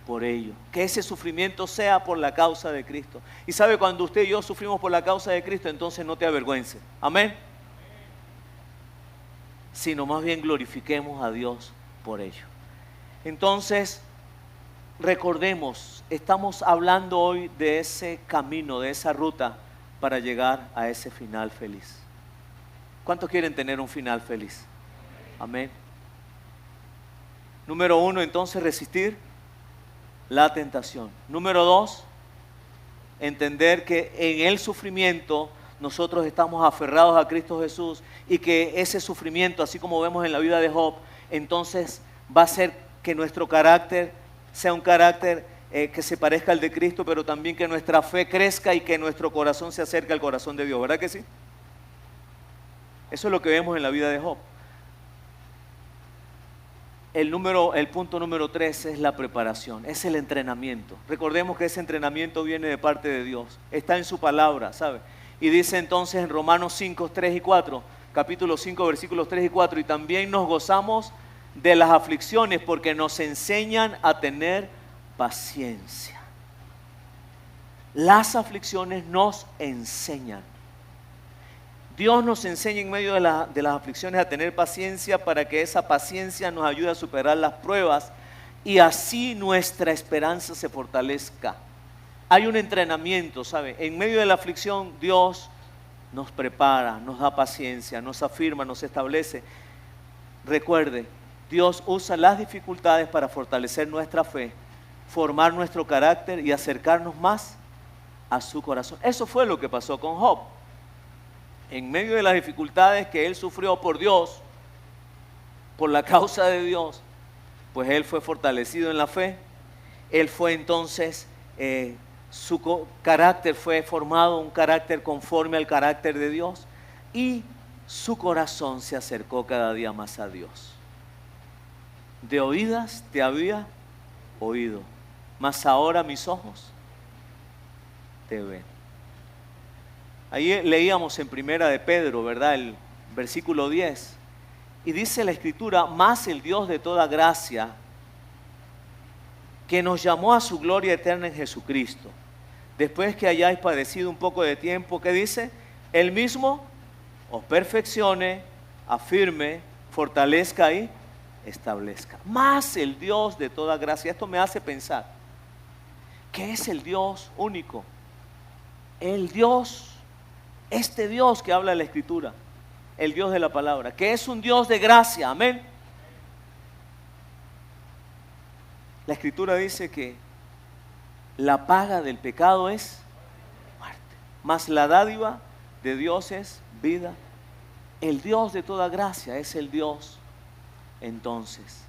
por ello. Que ese sufrimiento sea por la causa de Cristo. Y sabe, cuando usted y yo sufrimos por la causa de Cristo, entonces no te avergüences. Amén. Sino más bien glorifiquemos a Dios por ello. Entonces, recordemos, estamos hablando hoy de ese camino, de esa ruta para llegar a ese final feliz. ¿Cuántos quieren tener un final feliz? Amén. Número 1, entonces, resistir la tentación. Número 2, entender que en el sufrimiento nosotros estamos aferrados a Cristo Jesús y que ese sufrimiento, así como vemos en la vida de Job, entonces va a hacer que nuestro carácter sea un carácter que se parezca al de Cristo, pero también que nuestra fe crezca y que nuestro corazón se acerque al corazón de Dios. ¿Verdad que sí? Eso es lo que vemos en la vida de Job. El punto número 3 es la preparación, es el entrenamiento. Recordemos que ese entrenamiento viene de parte de Dios, está en su palabra, ¿sabe? Y dice entonces en Romanos 5, 3 y 4, capítulo 5, versículos 3 y 4, y también nos gozamos de las aflicciones porque nos enseñan a tener paciencia. Las aflicciones nos enseñan. Dios nos enseña en medio de las aflicciones a tener paciencia para que esa paciencia nos ayude a superar las pruebas y así nuestra esperanza se fortalezca. Hay un entrenamiento, ¿sabe? En medio de la aflicción Dios nos prepara, nos da paciencia, nos afirma, nos establece. Recuerde, Dios usa las dificultades para fortalecer nuestra fe, formar nuestro carácter y acercarnos más a su corazón. Eso fue lo que pasó con Job. En medio de las dificultades que él sufrió por Dios, por la causa de Dios, pues él fue fortalecido en la fe. Él fue entonces, su carácter fue formado, un carácter conforme al carácter de Dios, y su corazón se acercó cada día más a Dios. De oídas te había oído, mas ahora mis ojos te ven. Ahí leíamos en 1 de Pedro, ¿verdad? El versículo 10. Y dice la Escritura, mas el Dios de toda gracia, que nos llamó a su gloria eterna en Jesucristo, después que hayáis padecido un poco de tiempo, ¿qué dice? Él mismo os perfeccione, afirme, fortalezca y establezca. Mas el Dios de toda gracia. Esto me hace pensar. que es el Dios único. El Dios, este Dios que habla la Escritura, el Dios de la palabra, que es un Dios de gracia, amén. La Escritura dice que la paga del pecado es muerte, mas la dádiva de Dios es vida. El Dios de toda gracia es el Dios, entonces,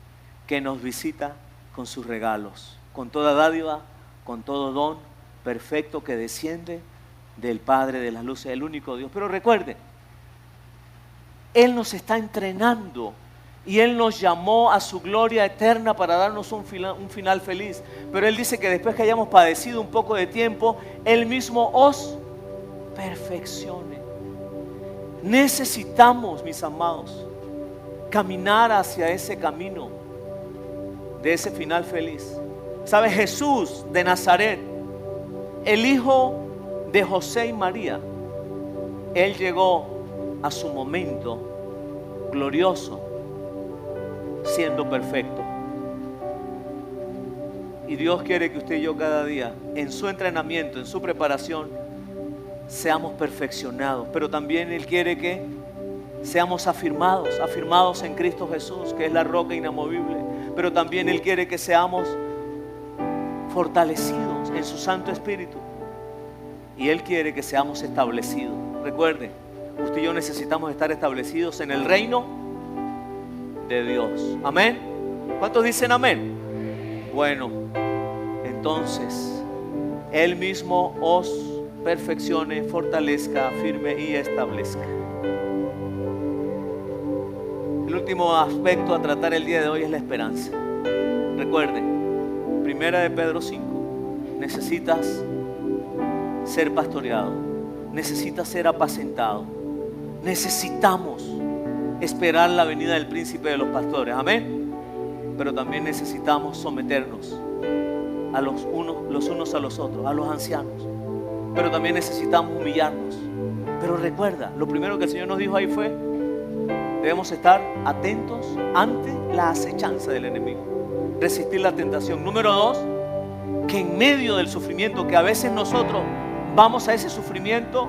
que nos visita con sus regalos, con toda dádiva, con todo don perfecto que desciende del Padre de las luces, el único Dios. Pero recuerden, Él nos está entrenando y Él nos llamó a su gloria eterna para darnos un final feliz. Pero Él dice que después que hayamos padecido un poco de tiempo, Él mismo os perfeccione. Necesitamos, mis amados, caminar hacia ese camino de ese final feliz. ¿Sabe? Jesús de Nazaret, el hijo de José y María, Él llegó a su momento glorioso siendo perfecto. Y Dios quiere que usted y yo cada día, en su entrenamiento, en su preparación, seamos perfeccionados. Pero también Él quiere que seamos afirmados en Cristo Jesús, que es la roca inamovible. Pero también Él quiere que seamos fortalecidos en su Santo Espíritu. Y Él quiere que seamos establecidos. Recuerden, usted y yo necesitamos estar establecidos en el reino de Dios. Amén. ¿Cuántos dicen amén? Bueno, entonces Él mismo os perfeccione, fortalezca, afirme y establezca. El último aspecto a tratar el día de hoy es la esperanza. Recuerden, 1 de Pedro 5, necesitas ser pastoreado, necesitas ser apacentado. Necesitamos esperar la venida del príncipe de los pastores, amén. Pero también necesitamos someternos a los unos a los otros, a los ancianos. Pero también necesitamos humillarnos. Pero recuerda, lo primero que el Señor nos dijo ahí fue: debemos estar atentos ante la acechanza del enemigo, resistir la tentación. Número 2, que en medio del sufrimiento, que a veces nosotros vamos a ese sufrimiento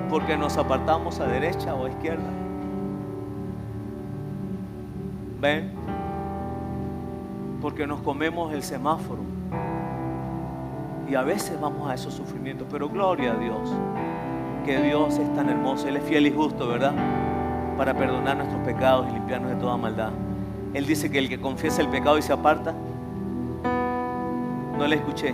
porque nos apartamos a derecha o a izquierda. ¿Ven? Porque nos comemos el semáforo. Y a veces vamos a esos sufrimientos. Pero gloria a Dios, que Dios es tan hermoso. Él es fiel y justo, ¿verdad? Para perdonar nuestros pecados y limpiarnos de toda maldad. Él dice que el que confiesa el pecado y se aparta, no le escuché,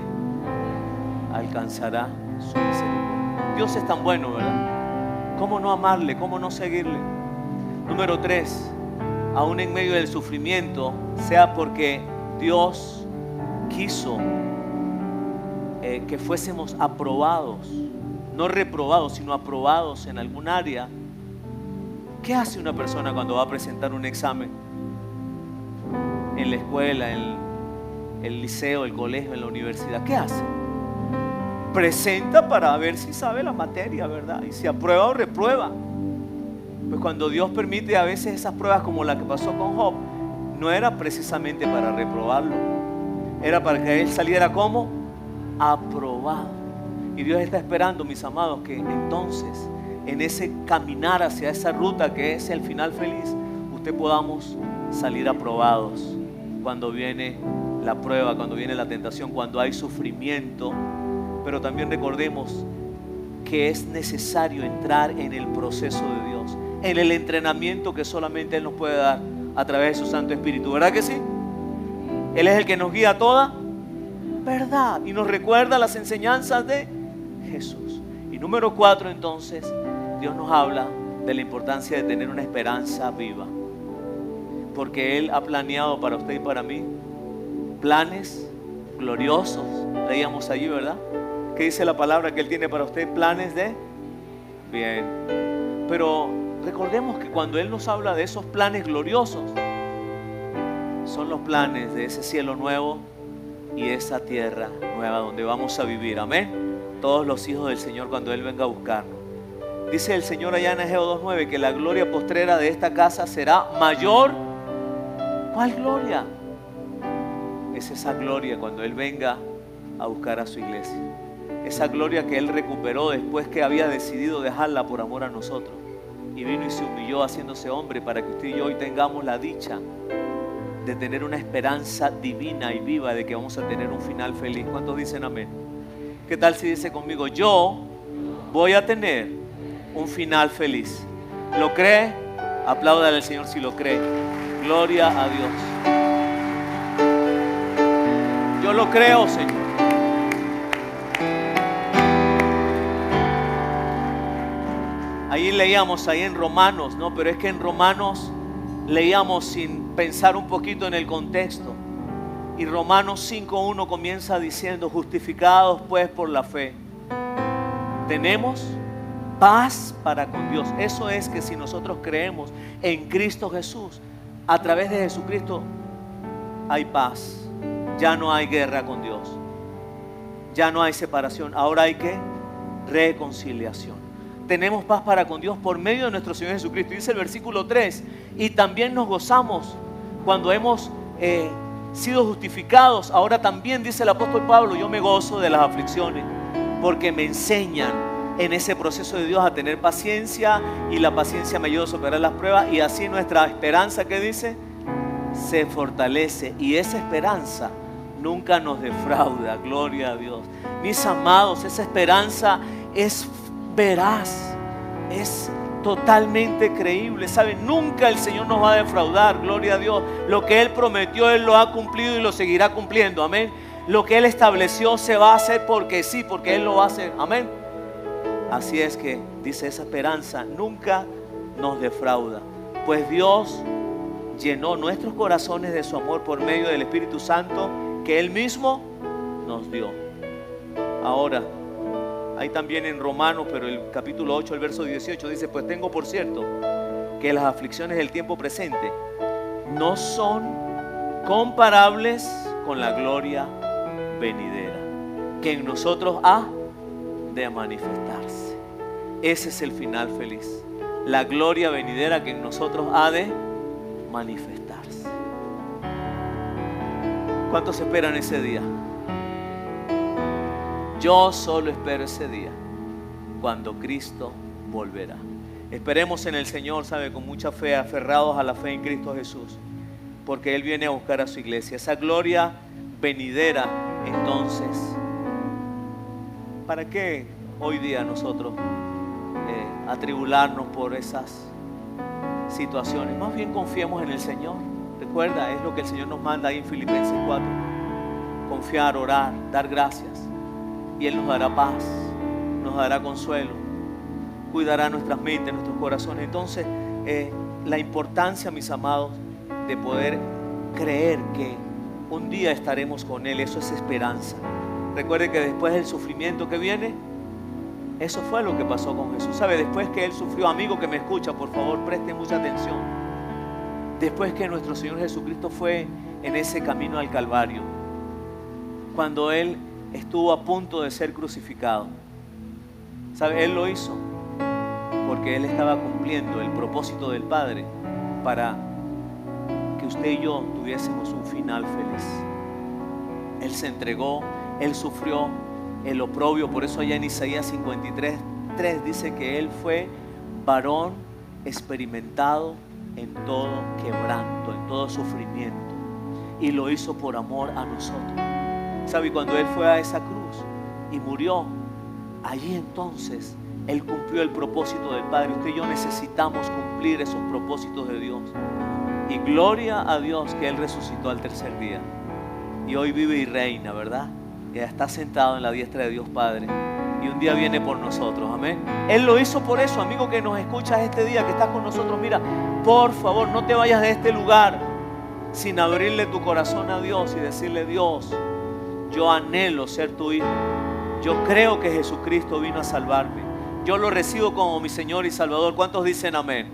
alcanzará su misericordia. Dios es tan bueno, ¿verdad? ¿Cómo no amarle? ¿Cómo no seguirle? Número 3, aún en medio del sufrimiento, sea porque Dios quiso que fuésemos aprobados, no reprobados, sino aprobados en algún área. ¿Qué hace una persona cuando va a presentar un examen? En la escuela, en el liceo, el colegio, en la universidad. ¿Qué hace? Presenta para ver si sabe la materia, ¿verdad? Y si aprueba o reprueba. Pues cuando Dios permite a veces esas pruebas como la que pasó con Job, no era precisamente para reprobarlo, era para que él saliera como aprobado. Y Dios está esperando, mis amados, que entonces en ese caminar hacia esa ruta que es el final feliz, usted podamos salir aprobados cuando viene la prueba, cuando viene la tentación, cuando hay sufrimiento. Pero también recordemos que es necesario entrar en el proceso de Dios, en el entrenamiento que solamente Él nos puede dar a través de su Santo Espíritu. ¿Verdad que sí? Él es el que nos guía a toda verdad y nos recuerda las enseñanzas de Jesús. Y número 4, entonces, Dios nos habla de la importancia de tener una esperanza viva, porque Él ha planeado para usted y para mí planes gloriosos. Leíamos allí, ¿verdad? ¿Qué dice la palabra? Que Él tiene para usted planes de bien. Pero recordemos que cuando Él nos habla de esos planes gloriosos, son los planes de ese cielo nuevo y esa tierra nueva donde vamos a vivir. Amén. Todos los hijos del Señor cuando Él venga a buscarnos. Dice el Señor allá en Egeo 2:9 que la gloria postrera de esta casa será mayor. ¿Cuál gloria? Es esa gloria cuando Él venga a a buscar a su iglesia. Esa gloria que Él recuperó después que había decidido dejarla por amor a nosotros. Y vino y se humilló haciéndose hombre para que usted y yo hoy tengamos la dicha de tener una esperanza divina y viva de que vamos a tener un final feliz. ¿Cuántos dicen amén? ¿Qué tal si dice conmigo: yo voy a tener un final feliz? ¿Lo cree? Apláudale al Señor si lo cree. Gloria a Dios. Yo lo creo, Señor. Ahí leíamos, ahí en Romanos, ¿no? Pero es que en Romanos leíamos sin pensar un poquito en el contexto. Y Romanos 5:1 comienza diciendo: justificados pues por la fe, tenemos paz para con Dios. Eso es que si nosotros creemos en Cristo Jesús, a través de Jesucristo hay paz. Ya no hay guerra con Dios. Ya no hay separación. Ahora hay ¿qué? Reconciliación. Tenemos paz para con Dios por medio de nuestro Señor Jesucristo. Dice el versículo 3: y también nos gozamos cuando hemos sido justificados. Ahora también dice el apóstol Pablo: yo me gozo de las aflicciones porque me enseñan en ese proceso de Dios a tener paciencia, y la paciencia me ayuda a superar las pruebas, y así nuestra esperanza, ¿qué dice? Se fortalece, y esa esperanza nunca nos defrauda. Gloria a Dios. Mis amados, esa esperanza es veraz, es totalmente creíble. ¿Saben? Nunca el Señor nos va a defraudar. Gloria a Dios. Lo que Él prometió, Él lo ha cumplido y lo seguirá cumpliendo. Amén. Lo que Él estableció se va a hacer porque sí, porque Él lo va a hacer. Amén. Así es que dice, esa esperanza nunca nos defrauda, pues Dios llenó nuestros corazones de su amor por medio del Espíritu Santo que Él mismo nos dio. Ahora, hay también en Romanos, pero el capítulo 8, el verso 18 dice: pues tengo por cierto que las aflicciones del tiempo presente no son comparables con la gloria venidera que en nosotros ha de manifestarse. Ese es el final feliz, la gloria venidera que en nosotros ha de manifestarse. ¿Cuántos esperan ese día? Yo solo espero ese día, cuando Cristo volverá. Esperemos en el Señor, ¿sabe? Con mucha fe, aferrados a la fe en Cristo Jesús, porque Él viene a buscar a su iglesia. Esa gloria venidera, entonces, ¿para qué hoy día nosotros atribularnos por esas situaciones? Más bien confiemos en el Señor. Recuerda, es lo que el Señor nos manda ahí en Filipenses 4. Confiar, orar, dar gracias, y Él nos dará paz, nos dará consuelo, cuidará nuestras mentes, nuestros corazones. Entonces, la importancia, mis amados, de poder creer que un día estaremos con Él, eso es esperanza. Recuerde que después del sufrimiento que viene, eso fue lo que pasó con Jesús. ¿Sabe? Después que Él sufrió, amigo que me escucha, por favor, preste mucha atención. Después que nuestro Señor Jesucristo fue en ese camino al Calvario, cuando Él estuvo a punto de ser crucificado, ¿sabe? Él lo hizo porque Él estaba cumpliendo el propósito del Padre para que usted y yo tuviésemos un final feliz. Él se entregó, Él sufrió el oprobio. Por eso allá en Isaías 53:3 dice que Él fue varón experimentado en todo quebranto, en todo sufrimiento, y lo hizo por amor a nosotros. ¿Sabe? Cuando Él fue a esa cruz y murió, allí entonces Él cumplió el propósito del Padre. Usted y yo necesitamos cumplir esos propósitos de Dios. Y gloria a Dios que Él resucitó al tercer día, y hoy vive y reina, ¿verdad? Y está sentado en la diestra de Dios Padre, y un día viene por nosotros. Amén. Él lo hizo por eso, amigo que nos escuchas este día, que estás con nosotros. Mira, por favor, no te vayas de este lugar sin abrirle tu corazón a Dios y decirle: Dios, yo anhelo ser tu hijo. Yo creo que Jesucristo vino a salvarme. Yo lo recibo como mi Señor y Salvador. ¿Cuántos dicen amén?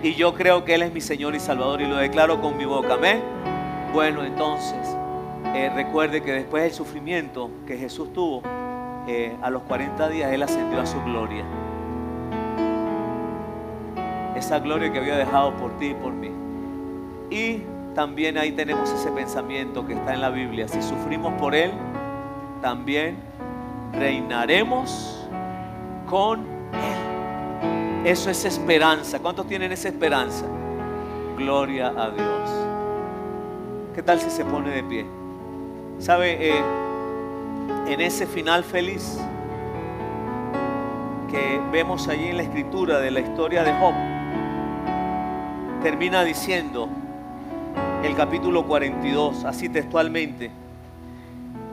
Y yo creo que Él es mi Señor y Salvador, y lo declaro con mi boca. Amén. Bueno, entonces, recuerde que después del sufrimiento que Jesús tuvo, a los 40 días Él ascendió a su gloria. Esa gloria que había dejado por ti y por mí. Y también ahí tenemos ese pensamiento que está en la Biblia: si sufrimos por Él, también reinaremos con Él. Eso es esperanza. ¿Cuántos tienen esa esperanza? Gloria a Dios. ¿Qué tal si se pone de pie? ¿Sabe? En ese final feliz que vemos allí en la escritura de la historia de Job, termina diciendo el capítulo 42, así textualmente: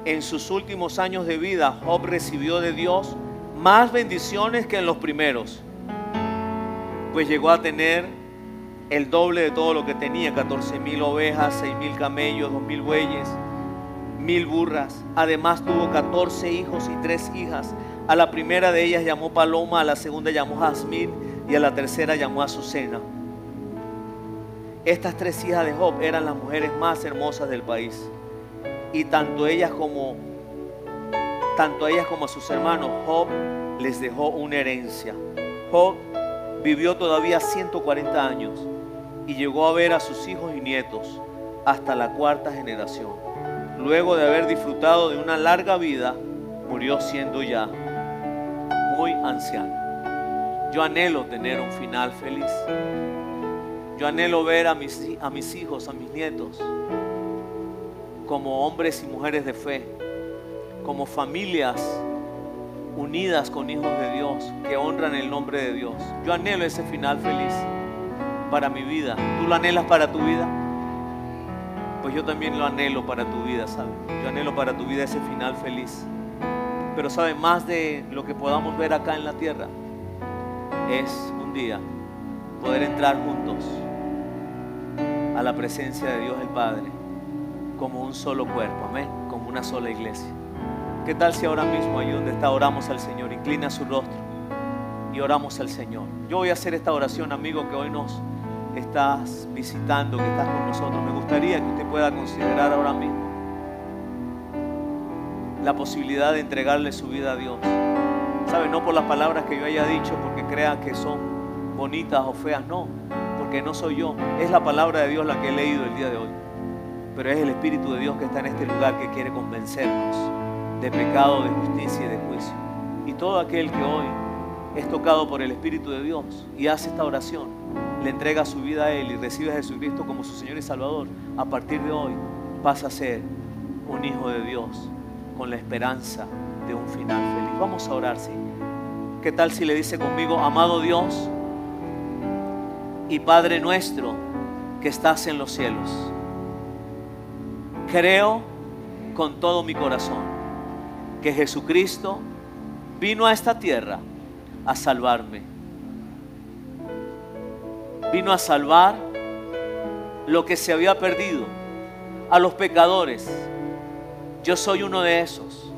en sus últimos años de vida, Job recibió de Dios más bendiciones que en los primeros, pues llegó a tener el doble de todo lo que tenía: 14,000 ovejas, 6,000 camellos, 2,000 bueyes, 1,000 burras. Además tuvo 14 hijos y 3 hijas. A la primera de ellas llamó Paloma, a la segunda llamó Jazmín y a la tercera llamó Azucena. Estas 3 hijas de Job eran las mujeres más hermosas del país, y tanto a ellas como a sus hermanos, Job les dejó una herencia. Job vivió todavía 140 años y llegó a ver a sus hijos y nietos hasta la 4ª generación. Luego de haber disfrutado de una larga vida, murió siendo ya muy anciano. Yo anhelo tener un final feliz. Yo anhelo ver a mis hijos, a mis nietos, como hombres y mujeres de fe, como familias unidas con hijos de Dios, que honran el nombre de Dios. Yo anhelo ese final feliz para mi vida. ¿Tú lo anhelas para tu vida? Pues yo también lo anhelo para tu vida, ¿sabes? Yo anhelo para tu vida ese final feliz. Pero ¿sabes? Más de lo que podamos ver acá en la tierra, es un día poder entrar juntos a la presencia de Dios el Padre, como un solo cuerpo, amén, como una sola iglesia. ¿Qué tal si ahora mismo, ahí donde está, oramos al Señor? Inclina su rostro y oramos al Señor. Yo voy a hacer esta oración, amigo, que hoy nos estás visitando, que estás con nosotros. Me gustaría que usted pueda considerar ahora mismo la posibilidad de entregarle su vida a Dios. ¿Sabe? No por las palabras que yo haya dicho, porque crea que son bonitas o feas, no, porque no soy yo, es la palabra de Dios la que he leído el día de hoy. Pero es el Espíritu de Dios que está en este lugar, que quiere convencernos de pecado, de justicia y de juicio. Y todo aquel que hoy es tocado por el Espíritu de Dios y hace esta oración, le entrega su vida a Él y recibe a Jesucristo como su Señor y Salvador, a partir de hoy pasa a ser un hijo de Dios con la esperanza de un final feliz. Vamos a orar, ¿sí? ¿Qué tal si le dice conmigo: amado Dios y Padre nuestro que estás en los cielos, creo con todo mi corazón que Jesucristo vino a esta tierra a salvarme. Vino a salvar lo que se había perdido, a los pecadores. Yo soy uno de esos.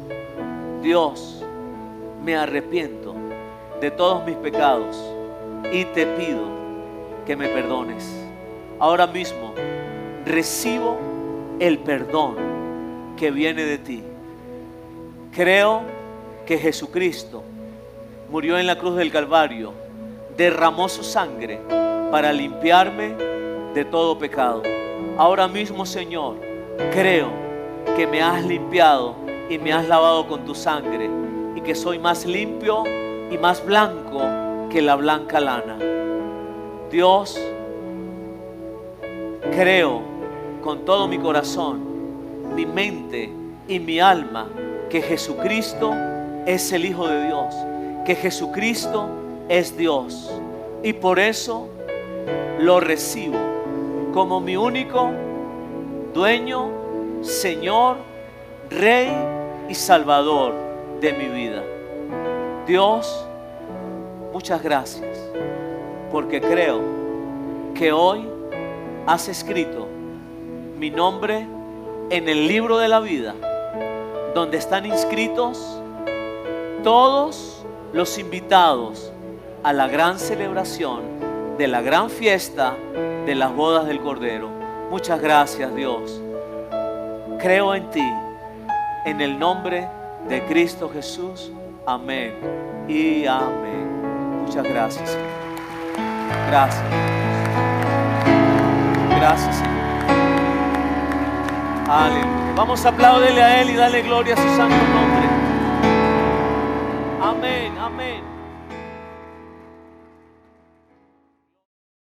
Dios, me arrepiento de todos mis pecados y te pido que me perdones. Ahora mismo recibo el perdón que viene de ti. Creo que Jesucristo murió en la cruz del Calvario, derramó su sangre para limpiarme de todo pecado. Ahora mismo, Señor, creo que me has limpiado y me has lavado con tu sangre, y que soy más limpio y más blanco que la blanca lana. Dios, creo con todo mi corazón, mi mente y mi alma que Jesucristo es el Hijo de Dios, que Jesucristo es Dios, y por eso lo recibo como mi único dueño, Señor, Rey y Salvador de mi vida. Dios, muchas gracias, porque creo que hoy has escrito mi nombre en el libro de la vida, donde están inscritos todos los invitados a la gran celebración de la gran fiesta de las bodas del Cordero. Muchas gracias, Dios. Creo en ti, en el nombre de Cristo Jesús. Amén y amén. Muchas gracias, Señor. Gracias. Gracias, Señor. Aleluya. Vamos a aplaudirle a Él y darle gloria a su santo nombre. Amén, amén.